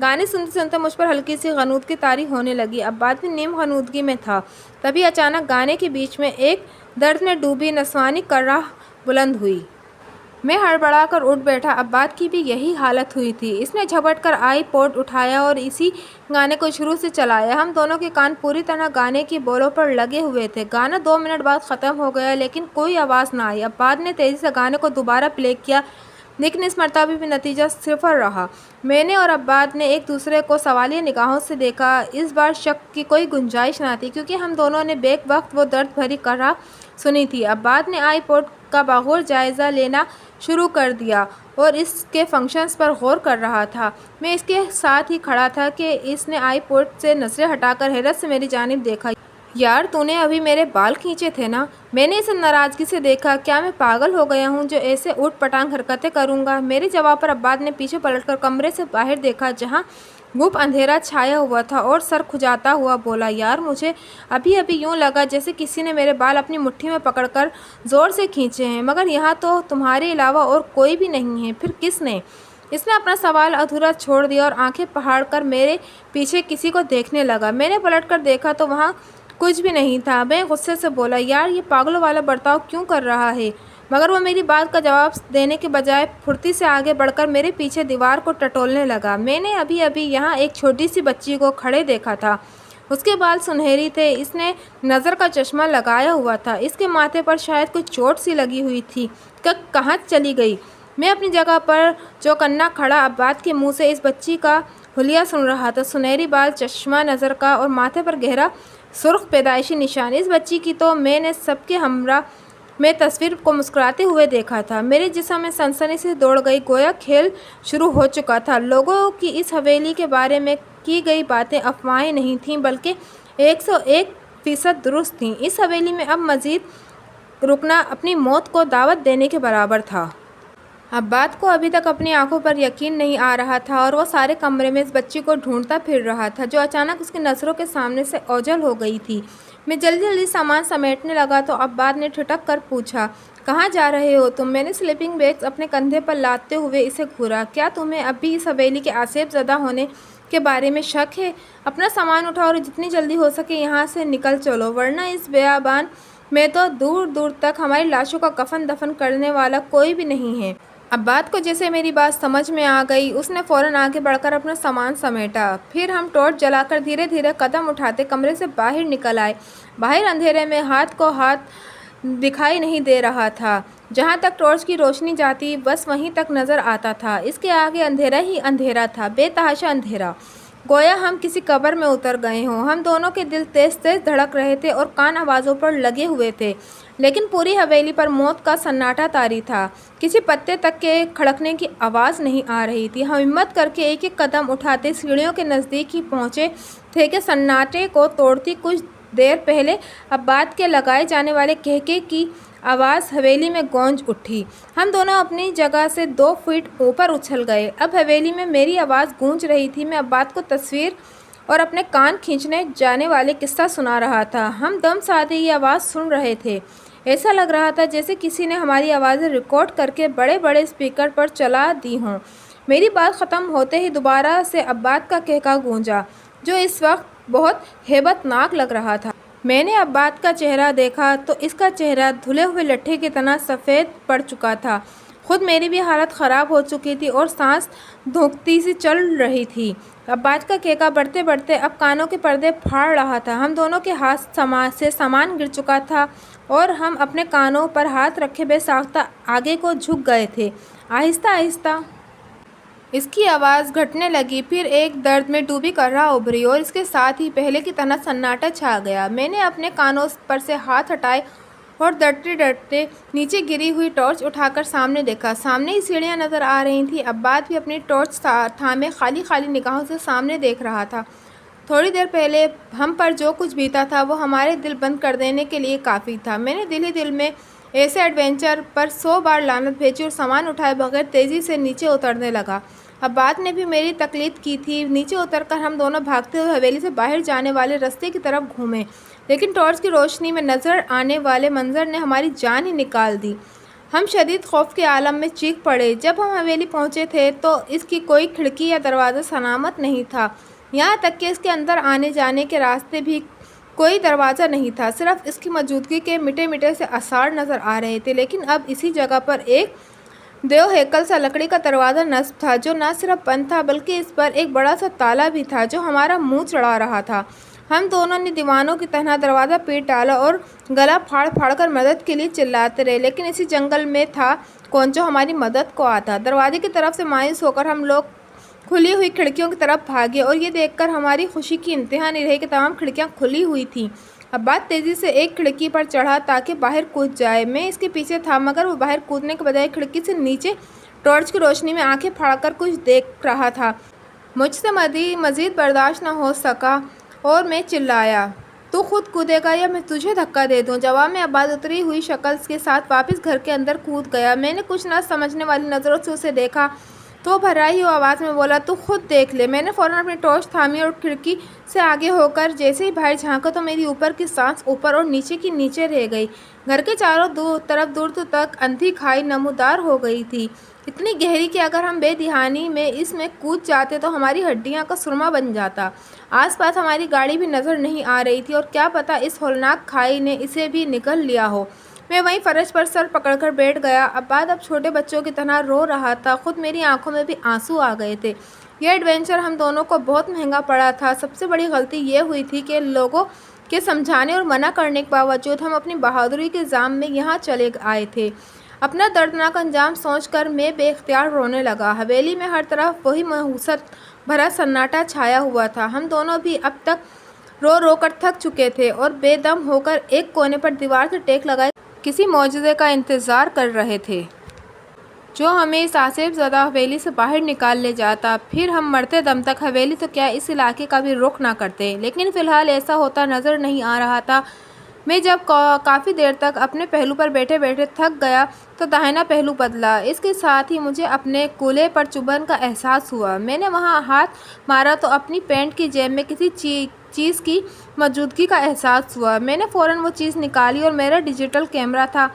گانے سنتے سنتے مجھ پر ہلکی سی غنودگی طاری ہونے لگی۔ عباد بھی نیم غنودگی میں تھا۔ تبھی اچانک گانے کے بیچ میں ایک درد میں ڈوبی نسوانی کرہ بلند ہوئی۔ میں ہڑبڑا کر اٹھ بیٹھا۔ عباد کی بھی یہی حالت ہوئی تھی۔ اس نے جھپٹ کر آئی پوڈ اٹھایا اور اسی گانے کو شروع سے چلایا۔ ہم دونوں کے کان پوری طرح گانے کی بولوں پر لگے ہوئے تھے۔ گانا 2 منٹ بعد ختم ہو گیا لیکن کوئی آواز نہ آئی۔ عباد نے تیزی سے گانے کو دوبارہ پلے کیا لیکن اس مرتبہ بھی نتیجہ 0 رہا۔ میں نے اور عباد نے ایک دوسرے کو سوالیہ نگاہوں سے دیکھا۔ اس بار شک کی کوئی گنجائش نہ تھی کیونکہ ہم دونوں نے بیک وقت وہ درد بھری کرہ سنی تھی۔ عباد نے آئی پوڈ کا بغور جائزہ لینا شروع کر دیا اور اس کے فنکشنز پر غور کر رہا تھا۔ میں اس کے ساتھ ہی کھڑا تھا کہ اس نے آئی پوڈ سے نظریں ہٹا کر حیرت سے میری جانب دیکھا۔ یار تو نے ابھی میرے بال کھینچے تھے نا؟ میں نے اسے ناراضگی سے دیکھا۔ کیا میں پاگل ہو گیا ہوں جو ایسے اوٹ پٹانگ حرکتیں کروں گا؟ میرے جواب پر عباد نے پیچھے پلٹ کر کمرے سے باہر دیکھا جہاں گپ اندھیرا چھایا ہوا تھا اور سر کھجاتا ہوا بولا، یار مجھے ابھی یوں لگا جیسے کسی نے میرے بال اپنی مٹھی میں پکڑ کر زور سے کھینچے ہیں، مگر یہاں تو تمہارے علاوہ اور کوئی بھی نہیں ہے۔ پھر کس نے؟ اس نے اپنا سوال ادھورا چھوڑ دیا اور آنکھیں پھاڑ کر میرے پیچھے کسی کو دیکھنے لگا۔ میں نے پلٹ کر دیکھا تو وہاں کچھ بھی نہیں تھا۔ میں غصے سے بولا، یار یہ پاگلوں والا برتاؤ کیوں کر رہا ہے؟ مگر وہ میری بات کا جواب دینے کے بجائے پھرتی سے آگے بڑھ کر میرے پیچھے دیوار کو ٹٹولنے لگا۔ میں نے ابھی یہاں ایک چھوٹی سی بچی کو کھڑے دیکھا تھا۔ اس کے بال سنہری تھے، اس نے نظر کا چشمہ لگایا ہوا تھا، اس کے ماتھے پر شاید کوئی چوٹ سی لگی ہوئی تھی کہ کہاں چلی گئی؟ میں اپنی جگہ پر چوکنا کھڑا عباد کے منہ سے اس بچی کا حلیہ سن رہا تھا۔ سنہری بال، چشمہ نظر کا اور ماتھے پر گہرا سرخ پیدائشی نشان۔ اس بچی کی تو میں نے سب کے ہمراہ میں تصویر کو مسکراتے ہوئے دیکھا تھا۔ میرے جسم میں سنسنی سے دوڑ گئی، گویا کھیل شروع ہو چکا تھا۔ لوگوں کی اس حویلی کے بارے میں کی گئی باتیں افواہیں نہیں تھیں بلکہ 101% درست تھیں۔ اس حویلی میں اب مزید رکنا اپنی موت کو دعوت دینے کے برابر تھا۔ عباد کو ابھی تک اپنی آنکھوں پر یقین نہیں آ رہا تھا اور وہ سارے کمرے میں اس بچی کو ڈھونڈتا پھر رہا تھا جو اچانک اس کی نظروں کے سامنے سے اوجھل ہو گئی تھی۔ میں جلدی سامان سمیٹنے لگا تو عباد نے ٹھٹک کر پوچھا، کہاں جا رہے ہو تم؟ میں نے سلیپنگ بیگز اپنے کندھے پر لادتے ہوئے اسے گھورا۔ کیا تمہیں اب بھی اس حویلی کے آسیب زدہ ہونے کے بارے میں شک ہے؟ اپنا سامان اٹھاؤ اور جتنی جلدی ہو سکے یہاں سے نکل چلو، ورنہ اس بیابان میں تو دور دور تک ہماری لاشوں کا کفن دفن کرنے والا کوئی بھی نہیں ہے۔ عباد کو جیسے میری بات سمجھ میں آ گئی، اس نے فوراً آگے بڑھ کر اپنا سامان سمیٹا۔ پھر ہم ٹارچ جلا کر دھیرے قدم اٹھاتے کمرے سے باہر نکل آئے۔ باہر اندھیرے میں ہاتھ دکھائی نہیں دے رہا تھا۔ جہاں تک ٹارچ کی روشنی جاتی بس وہیں تک نظر آتا تھا۔ اس کے آگے اندھیرا ہی اندھیرا تھا، بے تحاشا اندھیرا، گویا ہم کسی قبر میں اتر گئے ہوں۔ ہم دونوں کے دل تیز دھڑک رہے تھے اور کان آوازوں پر لگے ہوئے تھے، لیکن پوری حویلی پر موت کا سناٹا طاری تھا۔ کسی پتے تک کے کھڑکنے کی آواز نہیں آ رہی تھی۔ ہم ہمت کر کے ایک قدم اٹھاتے سیڑھیوں کے نزدیک ہی پہنچے تھے کہ سناٹے کو توڑتی کچھ دیر پہلے عباد کے لگائے جانے والے کہکے کی آواز حویلی میں گونج اٹھی۔ ہم دونوں اپنی جگہ سے 2 فٹ اوپر اچھل گئے۔ اب حویلی میں میری آواز گونج رہی تھی۔ میں عباد کو تصویر اور اپنے کان کھینچنے جانے والے قصہ سنا رہا تھا۔ ہم دم ساتھ یہ آواز سن رہے تھے۔ ایسا لگ رہا تھا جیسے کسی نے ہماری آوازیں ریکارڈ کر کے بڑے اسپیکر پر چلا دی ہوں۔ میری بات ختم ہوتے ہی دوبارہ سے عباد کا کہکا گونجا جو اس وقت بہت ہیبت ناک لگ رہا تھا۔ میں نے عباد کا چہرہ دیکھا تو اس کا چہرہ دھلے ہوئے لٹھے کی طرح سفید پڑ چکا تھا۔ خود میری بھی حالت خراب ہو چکی تھی اور سانس دھونکتی سی چل رہی تھی۔ عباد کا کہکا بڑھتے اب کانوں کے پردے پھاڑ رہا تھا۔ ہم دونوں کے ہاتھ سے سامان گر چکا تھا اور ہم اپنے کانوں پر ہاتھ رکھے بے ساختہ آگے کو جھک گئے تھے۔ آہستہ اس کی آواز گھٹنے لگی، پھر ایک درد میں ڈوبی کرہ ابھری اور اس کے ساتھ ہی پہلے کی طرح سناٹا چھا گیا۔ میں نے اپنے کانوں پر سے ہاتھ ہٹائے اور ڈرتے نیچے گری ہوئی ٹارچ اٹھا کر سامنے دیکھا۔ سامنے ہی سیڑھیاں نظر آ رہی تھیں۔ عباد بھی اپنی ٹارچ تھامے خالی نگاہوں سے سامنے دیکھ رہا تھا۔ تھوڑی دیر پہلے ہم پر جو کچھ بیتا تھا وہ ہمارے دل بند کر دینے کے لیے کافی تھا۔ میں نے دل ہی دل میں ایسے ایڈونچر پر 100 بار لعنت بھیجی اور سامان اٹھائے بغیر تیزی سے نیچے اترنے لگا۔ عباد نے بھی میری تقلید کی تھی۔ نیچے اتر کر ہم دونوں بھاگتے ہوئے حویلی سے باہر جانے والے رستے کی طرف گھومے، لیکن ٹارچ کی روشنی میں نظر آنے والے منظر نے ہماری جان ہی نکال دی۔ ہم شدید خوف کے عالم میں چیخ پڑے۔ جب ہم حویلی پہنچے تھے تو اس کی کوئی کھڑکی یا دروازہ سلامت نہیں تھا، یہاں تک کہ اس کے اندر آنے جانے کے راستے بھی کوئی دروازہ نہیں تھا، صرف اس کی موجودگی کے مٹے مٹے سے آثار نظر آ رہے تھے۔ لیکن اب اسی جگہ پر ایک دیو ہیکل سا لکڑی کا دروازہ نصب تھا، جو نہ صرف بند تھا بلکہ اس پر ایک بڑا سا تالا بھی تھا جو ہمارا منہ چڑھا رہا تھا۔ ہم دونوں نے دیوانوں کی طرح دروازہ پیٹ ڈالا اور گلا پھاڑ پھاڑ کر مدد کے لیے چلاتے رہے، لیکن اسی جنگل میں تھا کون جو ہماری مدد کو آتا۔ دروازے کی طرف سے مایوس ہو کر ہم لوگ کھلی ہوئی کھڑکیوں کی طرف بھاگے اور یہ دیکھ کر ہماری خوشی کی انتہا نہیں رہی کہ تمام کھڑکیاں کھلی ہوئی تھیں۔ عباد تیزی سے ایک کھڑکی پر چڑھا تاکہ باہر کود جائے۔ میں اس کے پیچھے تھا، مگر وہ باہر کودنے کے بجائے کھڑکی سے نیچے ٹارچ کی روشنی میں آنکھیں پھاڑ کر کچھ دیکھ رہا تھا۔ مجھ سے مزید برداشت نہ ہو سکا اور میں چلایا، تو خود کودے گا یا میں تجھے دھکا دے دوں؟ جواب میں عباد اتری ہوئی شکل کے ساتھ واپس گھر کے اندر کود گیا۔ میں نے کچھ نہ سمجھنے والی نظروں سے اسے دیکھا تو بھرائی ہوئی آواز میں بولا، تو خود دیکھ لے۔ میں نے فوراً اپنی ٹارچ تھامی اور کھڑکی سے آگے ہو کر جیسے ہی باہر جھانکا تو میری اوپر کی سانس اوپر اور نیچے کی نیچے رہ گئی۔ گھر کے چاروں طرف دور دور تک اندھی کھائی نمودار ہو گئی تھی، اتنی گہری کہ اگر ہم بے دہانی میں اس میں کود جاتے تو ہماری ہڈیاں کا سرما بن جاتا۔ آس پاس ہماری گاڑی بھی نظر نہیں آ رہی تھی اور کیا پتہ اس ہولناک کھائی نے اسے بھی نگل لیا ہو۔ میں وہیں فرش پر سر پکڑ کر بیٹھ گیا۔ عباد اب چھوٹے بچوں کی طرح رو رہا تھا، خود میری آنکھوں میں بھی آنسو آ گئے تھے۔ یہ ایڈونچر ہم دونوں کو بہت مہنگا پڑا تھا۔ سب سے بڑی غلطی یہ ہوئی تھی کہ لوگوں کے سمجھانے اور منع کرنے کے باوجود ہم اپنی بہادری کے الزام میں یہاں چلے آئے تھے۔ اپنا دردناک انجام سوچ کر میں بے اختیار رونے لگا۔ حویلی میں ہر طرف وہی مایوست بھرا سناٹا چھایا ہوا تھا۔ ہم دونوں بھی اب تک رو رو کر تھک چکے تھے اور بے دم ہو کر ایک کونے پر دیوار سے ٹیک لگائے کسی معجزے کا انتظار کر رہے تھے جو ہمیں اس آسیب زدہ حویلی سے باہر نکال لے جاتا۔ پھر ہم مرتے دم تک حویلی تو کیا اس علاقے کا بھی رخ نہ کرتے، لیکن فی الحال ایسا ہوتا نظر نہیں آ رہا تھا۔ میں جب کافی دیر تک اپنے پہلو پر بیٹھے بیٹھے تھک گیا تو داہنا پہلو بدلا۔ اس کے ساتھ ہی مجھے اپنے کولے پر چبھن کا احساس ہوا۔ میں نے وہاں ہاتھ مارا تو اپنی پینٹ کی جیب میں کسی چیز کی موجودگی کا احساس ہوا۔ میں نے فوراً وہ چیز نکالی اور میرا ڈیجیٹل کیمرہ تھا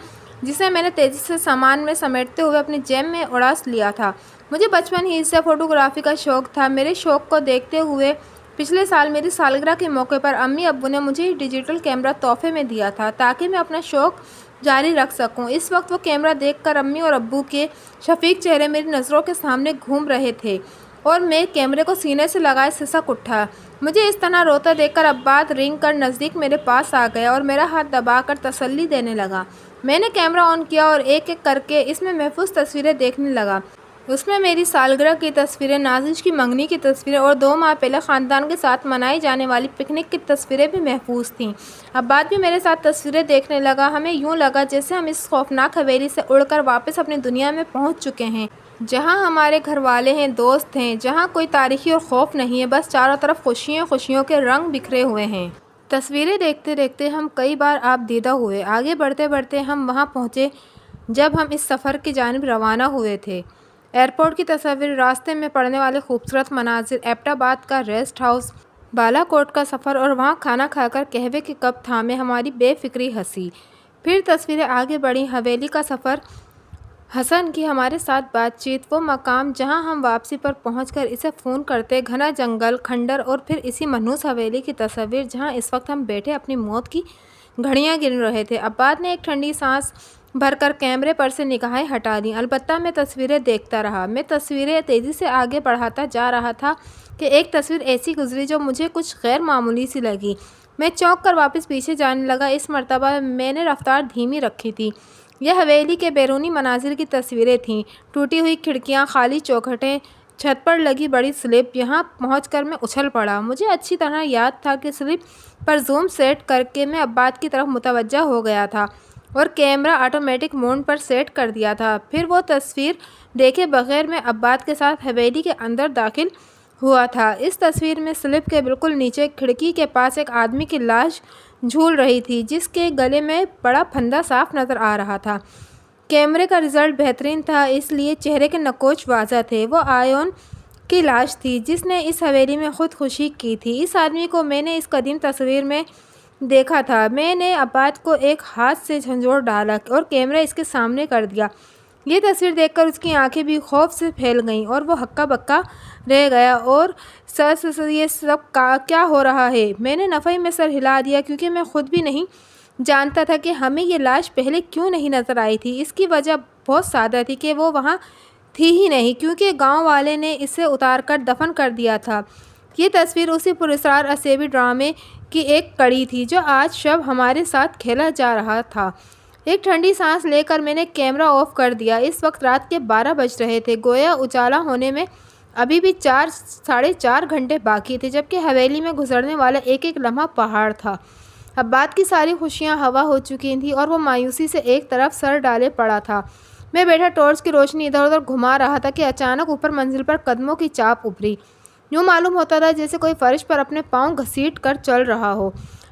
جسے میں نے تیزی سے سامان میں سمیٹتے ہوئے اپنی جیب میں اڑا لیا تھا۔ مجھے بچپن ہی سے فوٹوگرافی کا شوق تھا۔ میرے شوق کو دیکھتے ہوئے پچھلے سال میری سالگرہ کے موقع پر امی ابو نے مجھے یہ ڈیجیٹل کیمرہ تحفے میں دیا تھا تاکہ میں اپنا شوق جاری رکھ سکوں۔ اس وقت وہ کیمرہ دیکھ کر امی اور ابو کے شفیق چہرے میری نظروں کے سامنے گھوم رہے تھے اور میں کیمرے کو سینے سے لگائے سسک اٹھا۔ مجھے اس طرح روتا دیکھ کر عباد رینگ کر نزدیک میرے پاس آ گیا اور میرا ہاتھ دبا کر تسلی دینے لگا۔ میں نے کیمرہ آن کیا اور ایک ایک کر کے اس میں محفوظ تصویریں دیکھنے لگا۔ اس میں میری سالگرہ کی تصویریں، نازش کی منگنی کی تصویریں اور 2 ماہ پہلے خاندان کے ساتھ منائی جانے والی پکنک کی تصویریں بھی محفوظ تھیں۔ عباد بھی میرے ساتھ تصویریں دیکھنے لگا۔ ہمیں یوں لگا جیسے ہم اس خوفناک حویلی سے اڑ کر واپس اپنی دنیا میں پہنچ چکے ہیں، جہاں ہمارے گھر والے ہیں، دوست ہیں، جہاں کوئی تاریکی اور خوف نہیں ہے، بس چاروں طرف خوشیاں خوشیوں کے رنگ بکھرے ہوئے ہیں۔ تصویریں دیکھتے دیکھتے ہم کئی بار آپ دیدہ ہوئے۔ آگے بڑھتے بڑھتے ہم وہاں پہنچے جب ہم اس سفر کی جانب روانہ ہوئے تھے۔ ایئرپورٹ کی تصاویر، راستے میں پڑنے والے خوبصورت مناظر، ایبٹ آباد کا ریسٹ ہاؤس، بالا کوٹ کا سفر اور وہاں کھانا کھا کر قہوے کے کپ تھامے ہماری بے فکری ہنسی۔ پھر تصویریں آگے بڑھیں، حویلی کا سفر، حسن کی ہمارے ساتھ بات چیت، وہ مقام جہاں ہم واپسی پر پہنچ کر اسے فون کرتے، گھنا جنگل، کھنڈر اور پھر اسی منحوس حویلی کی تصویر جہاں اس وقت ہم بیٹھے اپنی موت کی گھڑیاں گن رہے تھے۔ عباد نے ایک ٹھنڈی سانس بھر کر کیمرے پر سے نگاہیں ہٹا دیں، البتہ میں تصویریں دیکھتا رہا۔ میں تصویریں تیزی سے آگے بڑھاتا جا رہا تھا کہ ایک تصویر ایسی گزری جو مجھے کچھ غیر معمولی سی لگی۔ میں چونک کر واپس پیچھے جانے لگا۔ اس مرتبہ میں نے رفتار دھیمی رکھی تھی۔ یہ حویلی کے بیرونی مناظر کی تصویریں تھیں، ٹوٹی ہوئی کھڑکیاں، خالی چوکھٹیں، چھت پر لگی بڑی سلپ۔ یہاں پہنچ کر میں اچھل پڑا۔ مجھے اچھی طرح یاد تھا کہ سلپ پر زوم سیٹ کر کے میں عباد کی طرف متوجہ ہو گیا تھا اور کیمرہ آٹومیٹک موڈ پر سیٹ کر دیا تھا۔ پھر وہ تصویر دیکھے بغیر میں عباد کے ساتھ حویلی کے اندر داخل ہوا تھا۔ اس تصویر میں سلپ کے بالکل نیچے کھڑکی کے پاس ایک آدمی کی لاش جھول رہی تھی جس کے گلے میں بڑا پھندا صاف نظر آ رہا تھا۔ کیمرے کا رزلٹ بہترین تھا، اس لیے چہرے کے نقوش واضح تھے۔ وہ آیون کی لاش تھی جس نے اس حویلی میں خودکشی کی تھی۔ اس آدمی کو میں نے اس قدیم تصویر میں دیکھا تھا۔ میں نے عباد کو ایک ہاتھ سے جھنجھوڑ ڈالا اور کیمرہ اس کے سامنے کر دیا۔ یہ تصویر دیکھ کر اس کی آنکھیں بھی خوف سے پھیل گئیں اور وہ ہکا بکا رہ گیا اور یہ سب کیا ہو رہا ہے؟ میں نے نفی میں سر ہلا دیا کیونکہ میں خود بھی نہیں جانتا تھا کہ ہمیں یہ لاش پہلے کیوں نہیں نظر آئی تھی۔ اس کی وجہ بہت سادہ تھی کہ وہ وہاں تھی ہی نہیں، کیونکہ گاؤں والے نے اسے اتار کر دفن کر دیا تھا۔ یہ تصویر اسی پراسرار عصبی ڈرامے کی ایک کڑی تھی جو آج شب ہمارے ساتھ کھیلا جا رہا تھا۔ ایک ٹھنڈی سانس لے کر میں نے کیمرہ آف کر دیا۔ اس وقت رات کے 12 بج رہے تھے، گویا اجالا ہونے میں ابھی بھی 4.5 گھنٹے باقی تھے، جبکہ حویلی میں گزرنے والا ایک ایک لمحہ پہاڑ تھا۔ عباد کی ساری خوشیاں ہوا ہو چکی تھیں اور وہ مایوسی سے ایک طرف سر ڈالے پڑا تھا۔ میں بیٹھا ٹارچ کی روشنی ادھر ادھر گھما رہا تھا کہ اچانک اوپر منزل پر قدموں کی چاپ ابھری۔ یوں معلوم ہوتا تھا جیسے کوئی فرش پر اپنے پاؤں گھسیٹ کر چل رہا ہو۔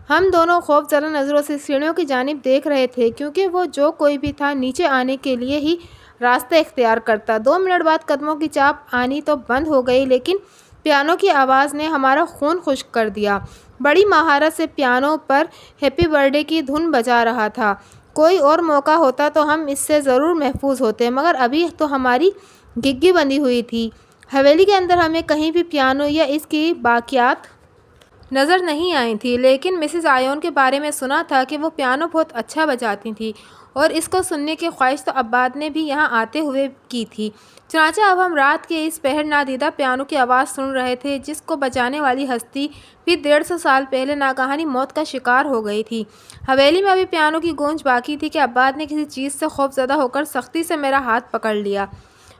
ہم دونوں خوف زدہ نظروں سے سیڑھیوں کی جانب دیکھ رہے تھے، کیونکہ وہ جو کوئی بھی تھا نیچے آنے کے لیے ہی راستہ اختیار کرتا۔ 2 منٹ بعد قدموں کی چاپ آنی تو بند ہو گئی، لیکن پیانو کی آواز نے ہمارا خون خشک کر دیا۔ بڑی مہارت سے پیانو پر ہیپی برتھ ڈے کی دھن بجا رہا تھا۔ کوئی اور موقع ہوتا تو ہم اس سے ضرور محفوظ ہوتے، مگر ابھی تو ہماری گھگی بندھی ہوئی تھی۔ حویلی کے اندر ہمیں کہیں بھی پیانو یا اس کی باقیات نظر نہیں آئی تھیں، لیکن مسز آیون کے بارے میں سنا تھا کہ وہ پیانو بہت اچھا بجاتی تھیں اور اس کو سننے کی خواہش تو عباد نے بھی یہاں آتے ہوئے کی تھی۔ چنانچہ اب ہم رات کے اس پہر نادیدہ پیانو کی آواز سن رہے تھے، جس کو بجانے والی ہستی بھی 150 سال پہلے ناگہانی موت کا شکار ہو گئی تھی۔ حویلی میں ابھی پیانو کی گونج باقی تھی کہ عباد نے کسی چیز سے خوف زدہ ہو کر سختی سے میرا ہاتھ پکڑ لیا۔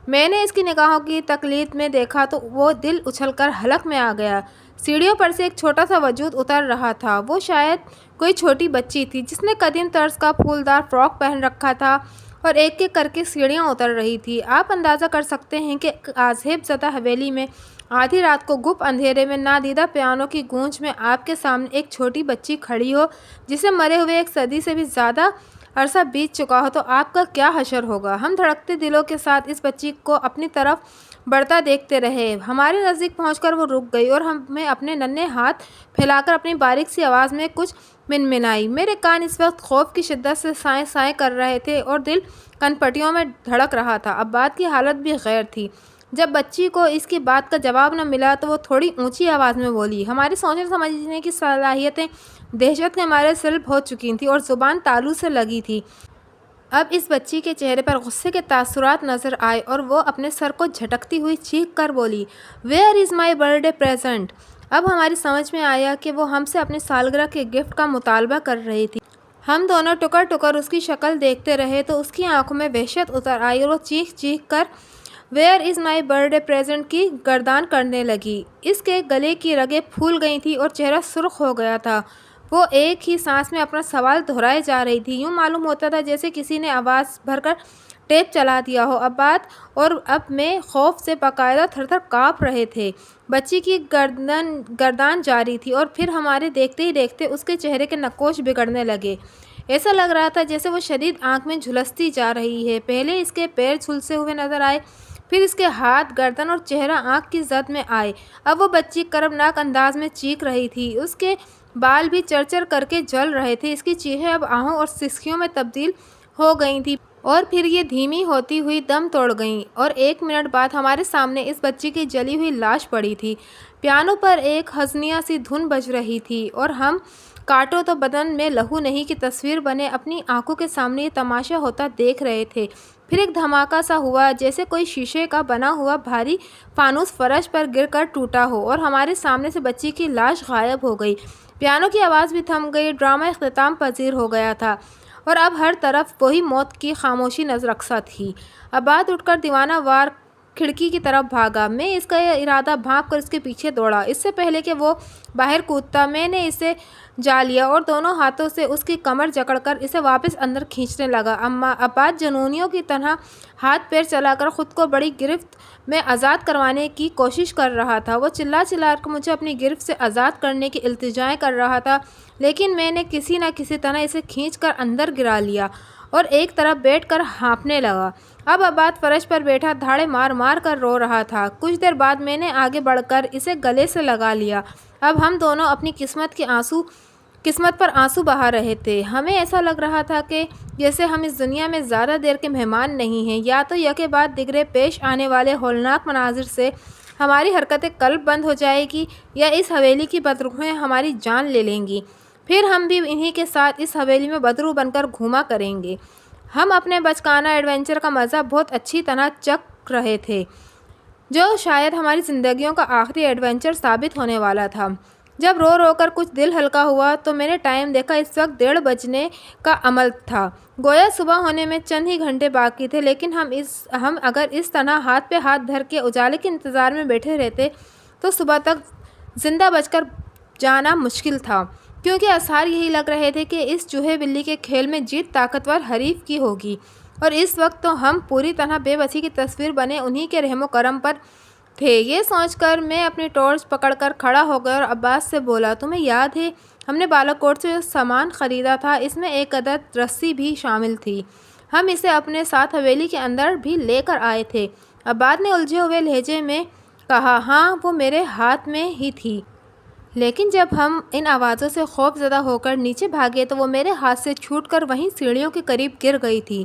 میں نے اس کی نگاہوں کی تقلید میں دیکھا تو وہ دل اچھل کر حلق میں آ گیا۔ سیڑھیوں پر سے ایک چھوٹا سا وجود اتر رہا تھا۔ وہ شاید کوئی چھوٹی بچی تھی جس نے قدیم طرز کا پھولدار فراک پہن رکھا تھا اور ایک ایک کر کے سیڑھیاں اتر رہی تھی۔ آپ اندازہ کر سکتے ہیں کہ آزیب زدہ حویلی میں آدھی رات کو گپ اندھیرے میں نادیدہ پیانو کی گونج میں آپ کے سامنے ایک چھوٹی بچی کھڑی ہو جسے مرے ہوئے 1 صدی سے بھی زیادہ عرصہ بیت چکا ہو تو آپ کا کیا حشر ہوگا۔ ہم دھڑکتے دلوں کے ساتھ اس بچی کو اپنی طرف بڑھتا دیکھتے رہے۔ ہمارے نزدیک پہنچ کر وہ رک گئی اور ہمیں اپنے ننھے ہاتھ پھیلا کر اپنی باریک سی آواز میں کچھ منمنائی۔ میرے کان اس وقت خوف کی شدت سے سائیں سائیں کر رہے تھے اور دل کنپٹیوں میں دھڑک رہا تھا۔ عباد کی حالت بھی غیر تھی۔ جب بچی کو اس کی بات کا جواب نہ ملا تو وہ تھوڑی اونچی آواز میں بولی۔ ہماری سوچنے سمجھنے کی صلاحیتیں دہشت کے مارے سلب ہو چکی تھیں اور زبان تالو سے لگی تھی۔ اب اس بچی کے چہرے پر غصے کے تاثرات نظر آئے اور وہ اپنے سر کو جھٹکتی ہوئی چیخ کر بولی، "where is my birth day present?" اب ہماری سمجھ میں آیا کہ وہ ہم سے اپنی سالگرہ کے گفٹ کا مطالبہ کر رہی تھی۔ ہم دونوں ٹکر ٹکر اس کی شکل دیکھتے رہے تو اس کی آنکھوں میں وحشت اتر آئی اور وہ چیخ چیخ کر "where is my birth day present" کی گردان کرنے لگی۔ اس کے گلے کی رگیں پھول گئی تھیں اور چہرہ سرخ ہو گیا تھا۔ وہ ایک ہی سانس میں اپنا سوال دہرائے جا رہی تھی۔ یوں معلوم ہوتا تھا جیسے کسی نے آواز بھر کر ٹیپ چلا دیا ہو۔ عباد اور اب میں خوف سے باقاعدہ تھر تھر کانپ رہے تھے۔ بچی کی گردان جاری تھی اور پھر ہمارے دیکھتے ہی دیکھتے اس کے چہرے کے نقوش بگڑنے لگے۔ ایسا لگ رہا تھا جیسے وہ شدید آنکھ میں جھلستی جا رہی ہے۔ پہلے اس کے پیر جھلسے ہوئے نظر آئے، پھر اس کے ہاتھ، گردن اور چہرہ آنکھ کی زد میں آئے۔ اب وہ بچی کربناک انداز میں چیخ رہی تھی۔ اس کے بال بھی چرچر کر کے جل رہے تھے۔ اس کی چیخیں اب آہوں اور سسکیوں میں تبدیل ہو گئی تھیں اور پھر یہ دھیمی ہوتی ہوئی دم توڑ گئیں اور 1 منٹ بعد ہمارے سامنے اس بچی کی جلی ہوئی لاش پڑی تھی۔ پیانو پر ایک حزینہ سی دھن بج رہی تھی اور ہم کاٹو تو بدن میں لہو نہیں کی تصویر بنے اپنی آنکھوں کے سامنے یہ تماشا ہوتا دیکھ رہے تھے۔ پھر ایک دھماکہ سا ہوا جیسے کوئی شیشے کا بنا ہوا بھاری فانوس فرش پر گر کر ٹوٹا ہو اور ہمارے سامنے سے بچی کی لاش غائب ہو گئی۔ پیانو کی آواز بھی تھم گئی۔ ڈرامہ اختتام پذیر ہو گیا تھا اور اب ہر طرف وہی موت کی خاموشی نظرقصہ تھی۔ عباد اٹھ کر دیوانہ وار کھڑکی کی طرف بھاگا۔ میں اس کا یہ ارادہ بھانپ کر اس کے پیچھے دوڑا۔ اس سے پہلے کہ وہ باہر کودتا میں نے اسے جا لیا اور دونوں ہاتھوں سے اس کی کمر جکڑ کر اسے واپس اندر کھینچنے لگا۔ عباد جنونیوں کی طرح ہاتھ پیر چلا کر خود کو بڑی گرفت میں آزاد کروانے کی کوشش کر رہا تھا۔ وہ چلا چلا کر مجھے اپنی گرفت سے آزاد کرنے کی التجائیں کر رہا تھا، لیکن میں نے کسی نہ کسی طرح اسے کھینچ کر اندر گرا لیا اور ایک طرف بیٹھ کر ہانپنے لگا۔ اب عباد فرش پر بیٹھا دھاڑے مار مار کر رو رہا تھا۔ کچھ دیر بعد میں نے آگے بڑھ کر اسے گلے سے لگا لیا۔ اب ہم دونوں اپنی قسمت کے آنسو قسمت پر آنسو بہا رہے تھے۔ ہمیں ایسا لگ رہا تھا کہ جیسے ہم اس دنیا میں زیادہ دیر کے مہمان نہیں ہیں، یا تو یکے بعد دیگرے پیش آنے والے ہولناک مناظر سے ہماری حرکت قلب بند ہو جائے گی، یا اس حویلی کی بدروحیں ہماری جان لے لیں گی، پھر ہم بھی انہی کے ساتھ اس حویلی میں بدروح بن کر گھوما کریں گے۔ ہم اپنے بچکانہ ایڈونچر کا مزہ بہت اچھی طرح چکھ رہے تھے، جو شاید ہماری زندگیوں کا آخری ایڈونچر ثابت ہونے والا تھا۔ جب رو رو کر کچھ دل ہلکا ہوا تو میں نے ٹائم دیکھا، اس وقت 1:30 بجنے کا عمل تھا۔ گویا صبح ہونے میں چند ہی گھنٹے باقی تھے، لیکن ہم اگر اس طرح ہاتھ پہ ہاتھ دھر کے اجالے کے انتظار میں بیٹھے رہتے تو صبح تک زندہ بچ کر جانا مشکل تھا، کیونکہ آثار یہی لگ رہے تھے کہ اس چوہے بلی کے کھیل میں جیت طاقتور حریف کی ہوگی، اور اس وقت تو ہم پوری طرح بے بسی کی تصویر بنے انہی کے رحم و کرم پر تھے۔ یہ سوچ کر میں اپنی ٹارچ پکڑ کر کھڑا ہو گیا اور عباس سے بولا، تمہیں یاد ہے ہم نے بالا کوٹ سے جو سامان خریدا تھا، اس میں ایک عدد رسی بھی شامل تھی، ہم اسے اپنے ساتھ حویلی کے اندر بھی لے کر آئے تھے۔ عباس نے الجھے ہوئے لہجے میں کہا، ہاں وہ میرے ہاتھ میں ہی تھی، لیکن جب ہم ان آوازوں سے خوف زدہ ہو کر نیچے بھاگے تو وہ میرے ہاتھ سے چھوٹ کر وہیں سیڑھیوں کے قریب گر گئی تھی۔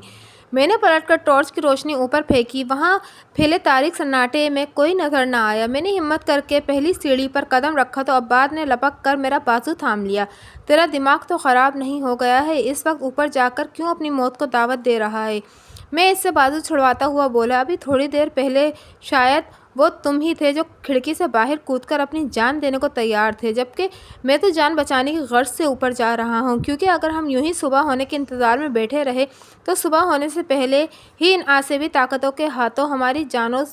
میں نے پلٹ کر ٹارچ کی روشنی اوپر پھینکی، وہاں پھیلے تاریک سناٹے میں کوئی نظر نہ آیا۔ میں نے ہمت کر کے پہلی سیڑھی پر قدم رکھا تو عباس نے لپک کر میرا بازو تھام لیا۔ تیرا دماغ تو خراب نہیں ہو گیا ہے؟ اس وقت اوپر جا کر کیوں اپنی موت کو دعوت دے رہا ہے؟ میں اس سے بازو چھڑواتا ہوا بولا، ابھی تھوڑی دیر پہلے شاید وہ تم ہی تھے جو کھڑکی سے باہر کود کر اپنی جان دینے کو تیار تھے، جبکہ میں تو جان بچانے کی غرض سے اوپر جا رہا ہوں، کیونکہ اگر ہم یوں ہی صبح ہونے کے انتظار میں بیٹھے رہے تو صبح ہونے سے پہلے ہی ان آسیبی طاقتوں کے ہاتھوں ہماری جانوں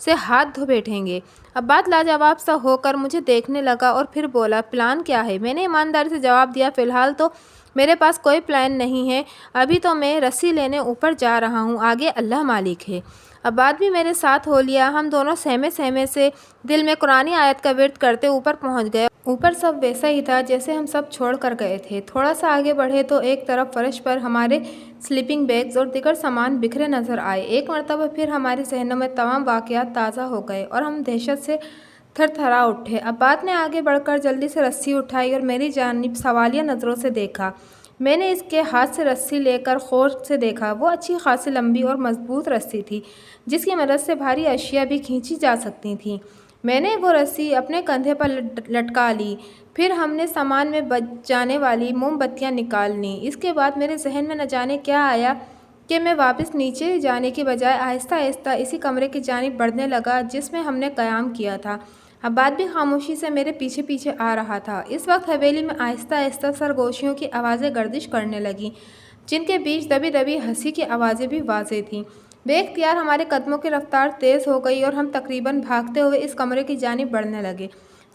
سے ہاتھ دھو بیٹھیں گے۔ عباس لاجواب سا ہو کر مجھے دیکھنے لگا اور پھر بولا، پلان کیا ہے؟ میں نے ایمانداری سے جواب دیا، فی الحال تو میرے پاس کوئی پلان نہیں ہے، ابھی تو میں رسی لینے اوپر جا رہا ہوں، آگے اللہ مالک ہے۔ عباس بھی میرے ساتھ ہو لیا۔ ہم دونوں سہمے سہمے سے دل میں قرآنی آیت کا ورد کرتے اوپر پہنچ گئے۔ اوپر سب ویسا ہی تھا جیسے ہم سب چھوڑ کر گئے تھے۔ تھوڑا سا آگے بڑھے تو ایک طرف فرش پر ہمارے سلیپنگ بیگز اور دیگر سامان بکھرے نظر آئے۔ ایک مرتبہ پھر ہمارے ذہنوں میں تمام واقعات تازہ ہو گئے اور ہم دہشت سے تھر تھرا اٹھے۔ عباس نے آگے بڑھ کر جلدی سے رسی اٹھائی اور میری جانب سوالیہ نظروں سے دیکھا۔ میں نے اس کے ہاتھ سے رسی لے کر غور سے دیکھا۔ وہ اچھی خاصی لمبی اور مضبوط رسی تھی، جس کی مدد سے بھاری اشیاء بھی کھینچی جا سکتی تھیں۔ میں نے وہ رسی اپنے کندھے پر لٹکا لی۔ پھر ہم نے سامان میں بچ جانے والی موم بتیاں نکال لیں۔ اس کے بعد میرے ذہن میں نہ جانے کیا آیا کہ میں واپس نیچے جانے کی بجائے آہستہ آہستہ اسی کمرے کی جانب بڑھنے لگا جس میں ہم نے قیام کیا تھا۔ عباس بھی خاموشی سے میرے پیچھے پیچھے آ رہا تھا۔ اس وقت حویلی میں آہستہ آہستہ سرگوشیوں کی آوازیں گردش کرنے لگیں، جن کے بیچ دبی دبی ہنسی کی آوازیں بھی واضح تھیں۔ بے اختیار ہمارے قدموں کی رفتار تیز ہو گئی اور ہم تقریباً بھاگتے ہوئے اس کمرے کی جانب بڑھنے لگے۔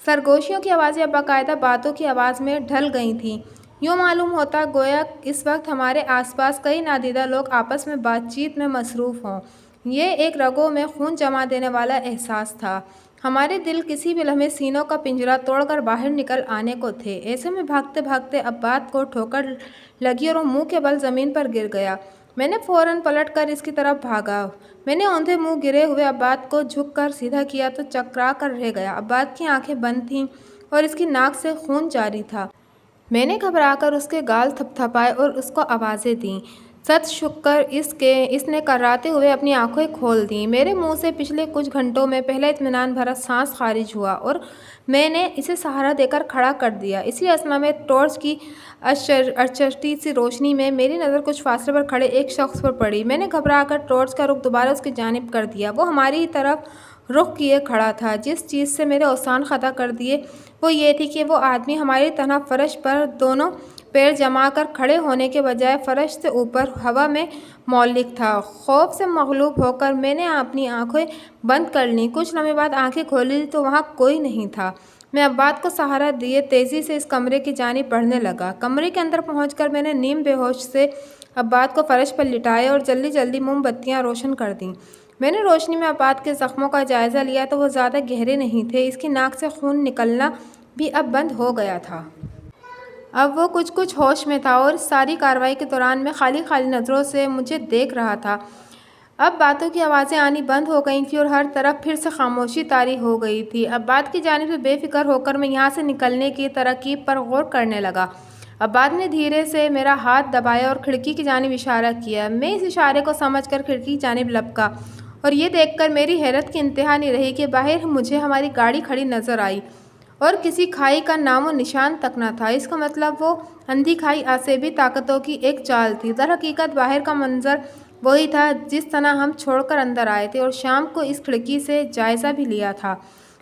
سرگوشیوں کی آوازیں اب باقاعدہ باتوں کی آواز میں ڈھل گئی تھیں۔ یوں معلوم ہوتا گویا اس وقت ہمارے آس پاس کئی نادیدہ لوگ آپس میں بات چیت میں مصروف ہوں۔ یہ ایک رگوں میں خون جما دینے والا احساس تھا۔ ہمارے دل کسی بھی لمحے سینوں کا پنجرہ توڑ کر باہر نکل آنے کو تھے۔ ایسے میں بھاگتے بھاگتے عباس کو ٹھوکر لگی اور وہ منہ کے بل زمین پر گر گیا۔ میں نے فوراً پلٹ کر اس کی طرف بھاگا۔ میں نے اوندھے منہ گرے ہوئے عباس کو جھک کر سیدھا کیا تو چکرا کر رہ گیا۔ عباس کی آنکھیں بند تھیں اور اس کی ناک سے خون جاری تھا۔ میں نے گھبرا کر اس کے گال تھپ تھپائے اور اس کو آوازیں دیں۔ ست شکر اس نے کراتے ہوئے اپنی آنکھیں کھول دیں۔ میرے منہ سے پچھلے کچھ گھنٹوں میں پہلا اطمینان بھرا سانس خارج ہوا اور میں نے اسے سہارا دے کر کھڑا کر دیا۔ اسی اثنا میں ٹارچ کی ارچھتی سی روشنی میں میری نظر کچھ فاصلے پر کھڑے ایک شخص پر پڑی۔ میں نے گھبرا کر ٹارچ کا رخ دوبارہ اس کی جانب کر دیا۔ وہ ہماری ہی طرف رخ کیے کھڑا تھا۔ جس چیز سے میرے اوسان خطا کر دیے وہ یہ تھی کہ وہ آدمی ہماری طرح فرش پر دونوں پیر جما کر کھڑے ہونے کے بجائے فرش سے اوپر ہوا میں معلق تھا۔ خوف سے مغلوب ہو کر میں نے اپنی آنکھیں بند کر لیں۔ کچھ لمحے بعد آنکھیں کھولی تو وہاں کوئی نہیں تھا۔ میں عباس کو سہارا دیے تیزی سے اس کمرے کی جانب بڑھنے لگا۔ کمرے کے اندر پہنچ کر میں نے نیم بے ہوش سے عباس کو فرش پر لٹایا اور جلدی جلدی موم بتیاں روشن کر دیں۔ میں نے روشنی میں عباس کے زخموں کا جائزہ لیا تو وہ زیادہ گہرے نہیں تھے۔ اس کی ناک سے خون نکلنا بھی اب بند ہو گیا تھا۔ اب وہ کچھ ہوش میں تھا اور اس ساری کارروائی کے دوران میں خالی خالی نظروں سے مجھے دیکھ رہا تھا۔ اب باتوں کی آوازیں آنی بند ہو گئی تھیں اور ہر طرف پھر سے خاموشی طاری ہو گئی تھی۔ عباس کی جانب سے بے فکر ہو کر میں یہاں سے نکلنے کی ترکیب پر غور کرنے لگا۔ عباد نے دھیرے سے میرا ہاتھ دبایا اور کھڑکی کی جانب اشارہ کیا۔ میں اس اشارے کو سمجھ کر کھڑکی کی جانب لپکا اور یہ دیکھ کر میری حیرت کی انتہا نہیں رہی کہ باہر مجھے ہماری گاڑی کھڑی نظر آئی اور کسی کھائی کا نام و نشان تک نہ تھا۔ اس کا مطلب وہ اندھی کھائی آسیبی طاقتوں کی ایک چال تھی۔ در حقیقت باہر کا منظر وہی تھا جس طرح ہم چھوڑ کر اندر آئے تھے اور شام کو اس کھڑکی سے جائزہ بھی لیا تھا۔